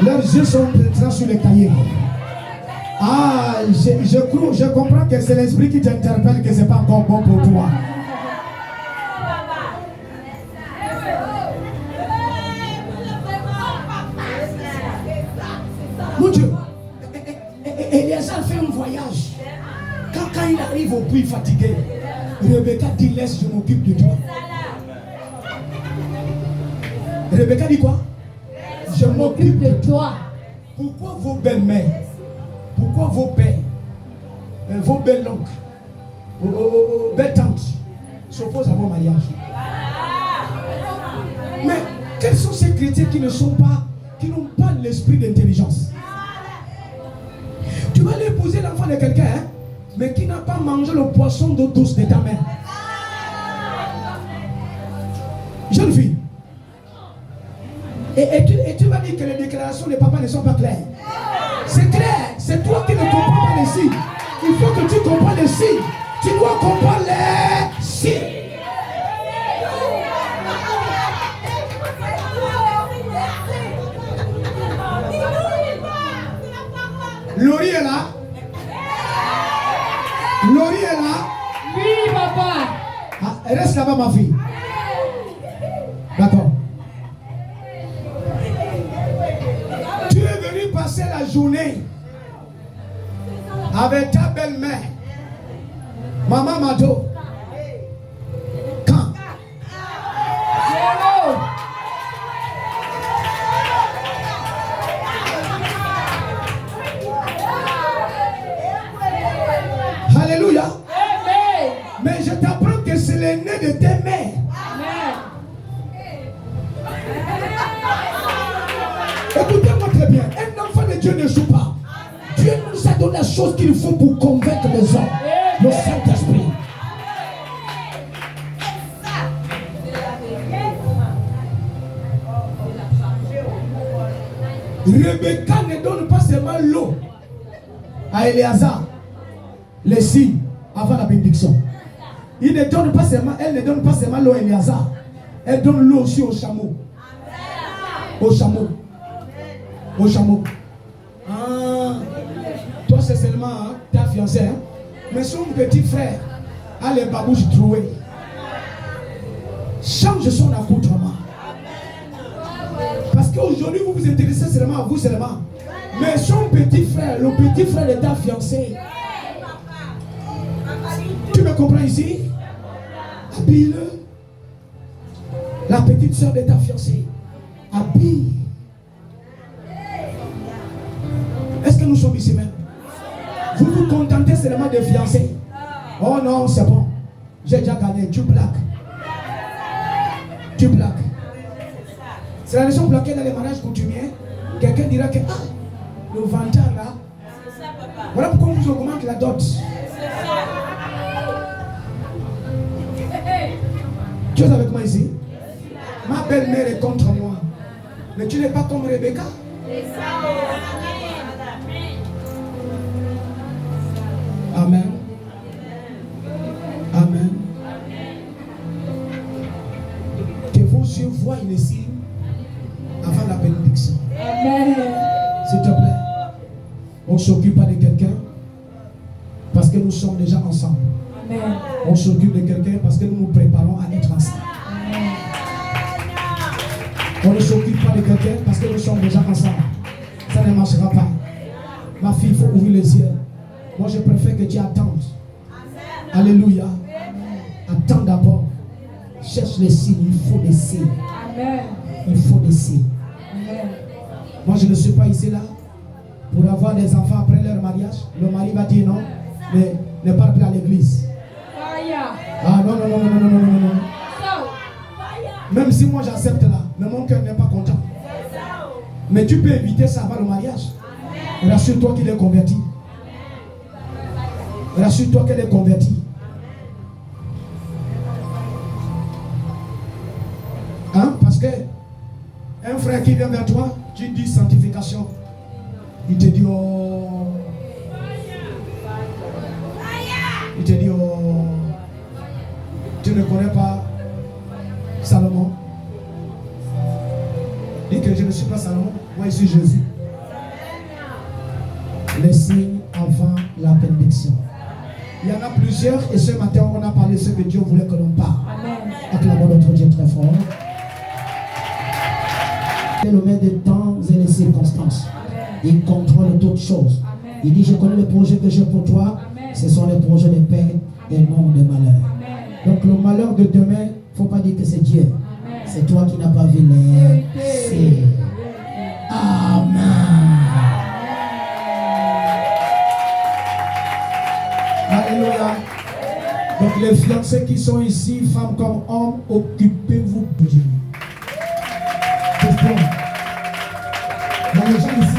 Speaker 1: Leurs yeux sont pénétrants sur les cahiers. Ah, je comprends que c'est l'esprit qui t'interpelle, que ce n'est pas encore bon pour toi. Mon Dieu, Éléazar fait un voyage. Quand il arrive au puits fatigué, Rebecca dit laisse, je m'occupe de toi. Rebecca dit quoi? Je m'occupe de toi. Pourquoi vos belles-mères, pourquoi vos pères, vos belles-oncles, vos belles-tantes s'opposent à vos mariages? Mais quels sont ces chrétiens qui n'ont pas l'esprit d'intelligence? Tu vas aller épouser l'enfant de quelqu'un, hein, mais qui n'a pas mangé le poisson d'eau douce de ta main. Jeune fille. Et tu vas dire que les déclarations de papa ne sont pas claires. C'est clair. C'est toi qui ne comprends pas les signes. Il faut que tu comprennes les signes. Tu dois comprendre les signes. Laurie est là. Laurie est là.
Speaker 2: Oui, papa.
Speaker 1: Ah, reste là-bas, ma fille. D'accord. Tu es venu passer la journée avec ta belle-mère, Maman Mado. Quand? Alléluia. Mais je t'apprends que c'est l'aîné de tes mères. Écoutez-moi très bien. Un enfant de Dieu ne joue pas. Dieu nous a donné la chose qu'il faut pour convaincre les hommes. Le Saint-Esprit. Rebecca ne donne pas seulement l'eau à Éléazar, les signes avant la bénédiction. Elle ne donne pas seulement l'eau à Éléazar. Elle donne l'eau aussi au chameau. Au chameau. Au chameau. Ah, toi c'est seulement hein, ta fiancée. Hein? Mais son petit frère a les babouches trouées. Change son accoutrement. Parce qu'aujourd'hui vous vous intéressez seulement à vous seulement. Mais son petit frère, le petit frère de ta fiancée. Tu me comprends ici? Habille-le. La petite soeur de ta fiancée. Habille. Est-ce que nous sommes ici même? Vous vous contentez seulement de fiancés. Oh non, c'est bon. J'ai déjà gagné. Tu plaques. Tu plaques. C'est la raison pour laquelle dans les mariages coutumiers, quelqu'un dira que le vantard là, voilà pourquoi on vous augmente la dot. Tu es avec moi ici? Ma belle-mère est contre moi. Mais tu n'es pas comme Rebecca. Amen. Amen. Que vos yeux voient les signes avant la bénédiction.
Speaker 2: Amen.
Speaker 1: S'il te plaît. On ne s'occupe pas de quelqu'un parce que nous sommes déjà ensemble.
Speaker 2: Amen.
Speaker 1: On s'occupe de quelqu'un parce que nous nous préparons à être ensemble.
Speaker 2: Amen.
Speaker 1: On ne s'occupe pas de quelqu'un parce que nous sommes déjà ensemble. Ça ne marchera pas. Ma fille, il faut ouvrir les yeux. Moi, je préfère que tu attendes. Alléluia. Attends d'abord. Cherche les signes. Il faut des signes.
Speaker 2: Amen.
Speaker 1: Il faut des signes.
Speaker 2: Amen.
Speaker 1: Moi, je ne suis pas ici là pour avoir des enfants après leur mariage. Le mari va dire non, mais ne parle plus à l'église. Ah non, non, non, non, non, non, non, non. Même si moi j'accepte là, mais mon cœur n'est pas content. Mais tu peux éviter ça avant le mariage. Rassure-toi qu'il est converti. Rassure-toi qu'elle est convertie. Hein? Parce que un frère qui vient vers toi, tu dis sanctification. Il te dit oh. Il te dit oh. Tu ne connais pas Salomon. Dis que je ne suis pas Salomon, moi je suis Jésus. Les signes avant la bénédiction. Il y en a plusieurs et ce matin on a parlé de ce que Dieu voulait que l'on parle. Acclamons notre Dieu très fort. Il est le maître des temps et des circonstances. Il contrôle toutes choses. Il dit je connais les projets que j'ai pour toi. Ce sont les projets de paix et non de malheur. Donc le malheur de demain, il ne faut pas dire que c'est Dieu. C'est toi qui n'as pas vu les signes. Amen. Alléluia. Donc les fiancés qui sont ici, femmes comme hommes, occupez-vous de Dieu. Il y a les gens ici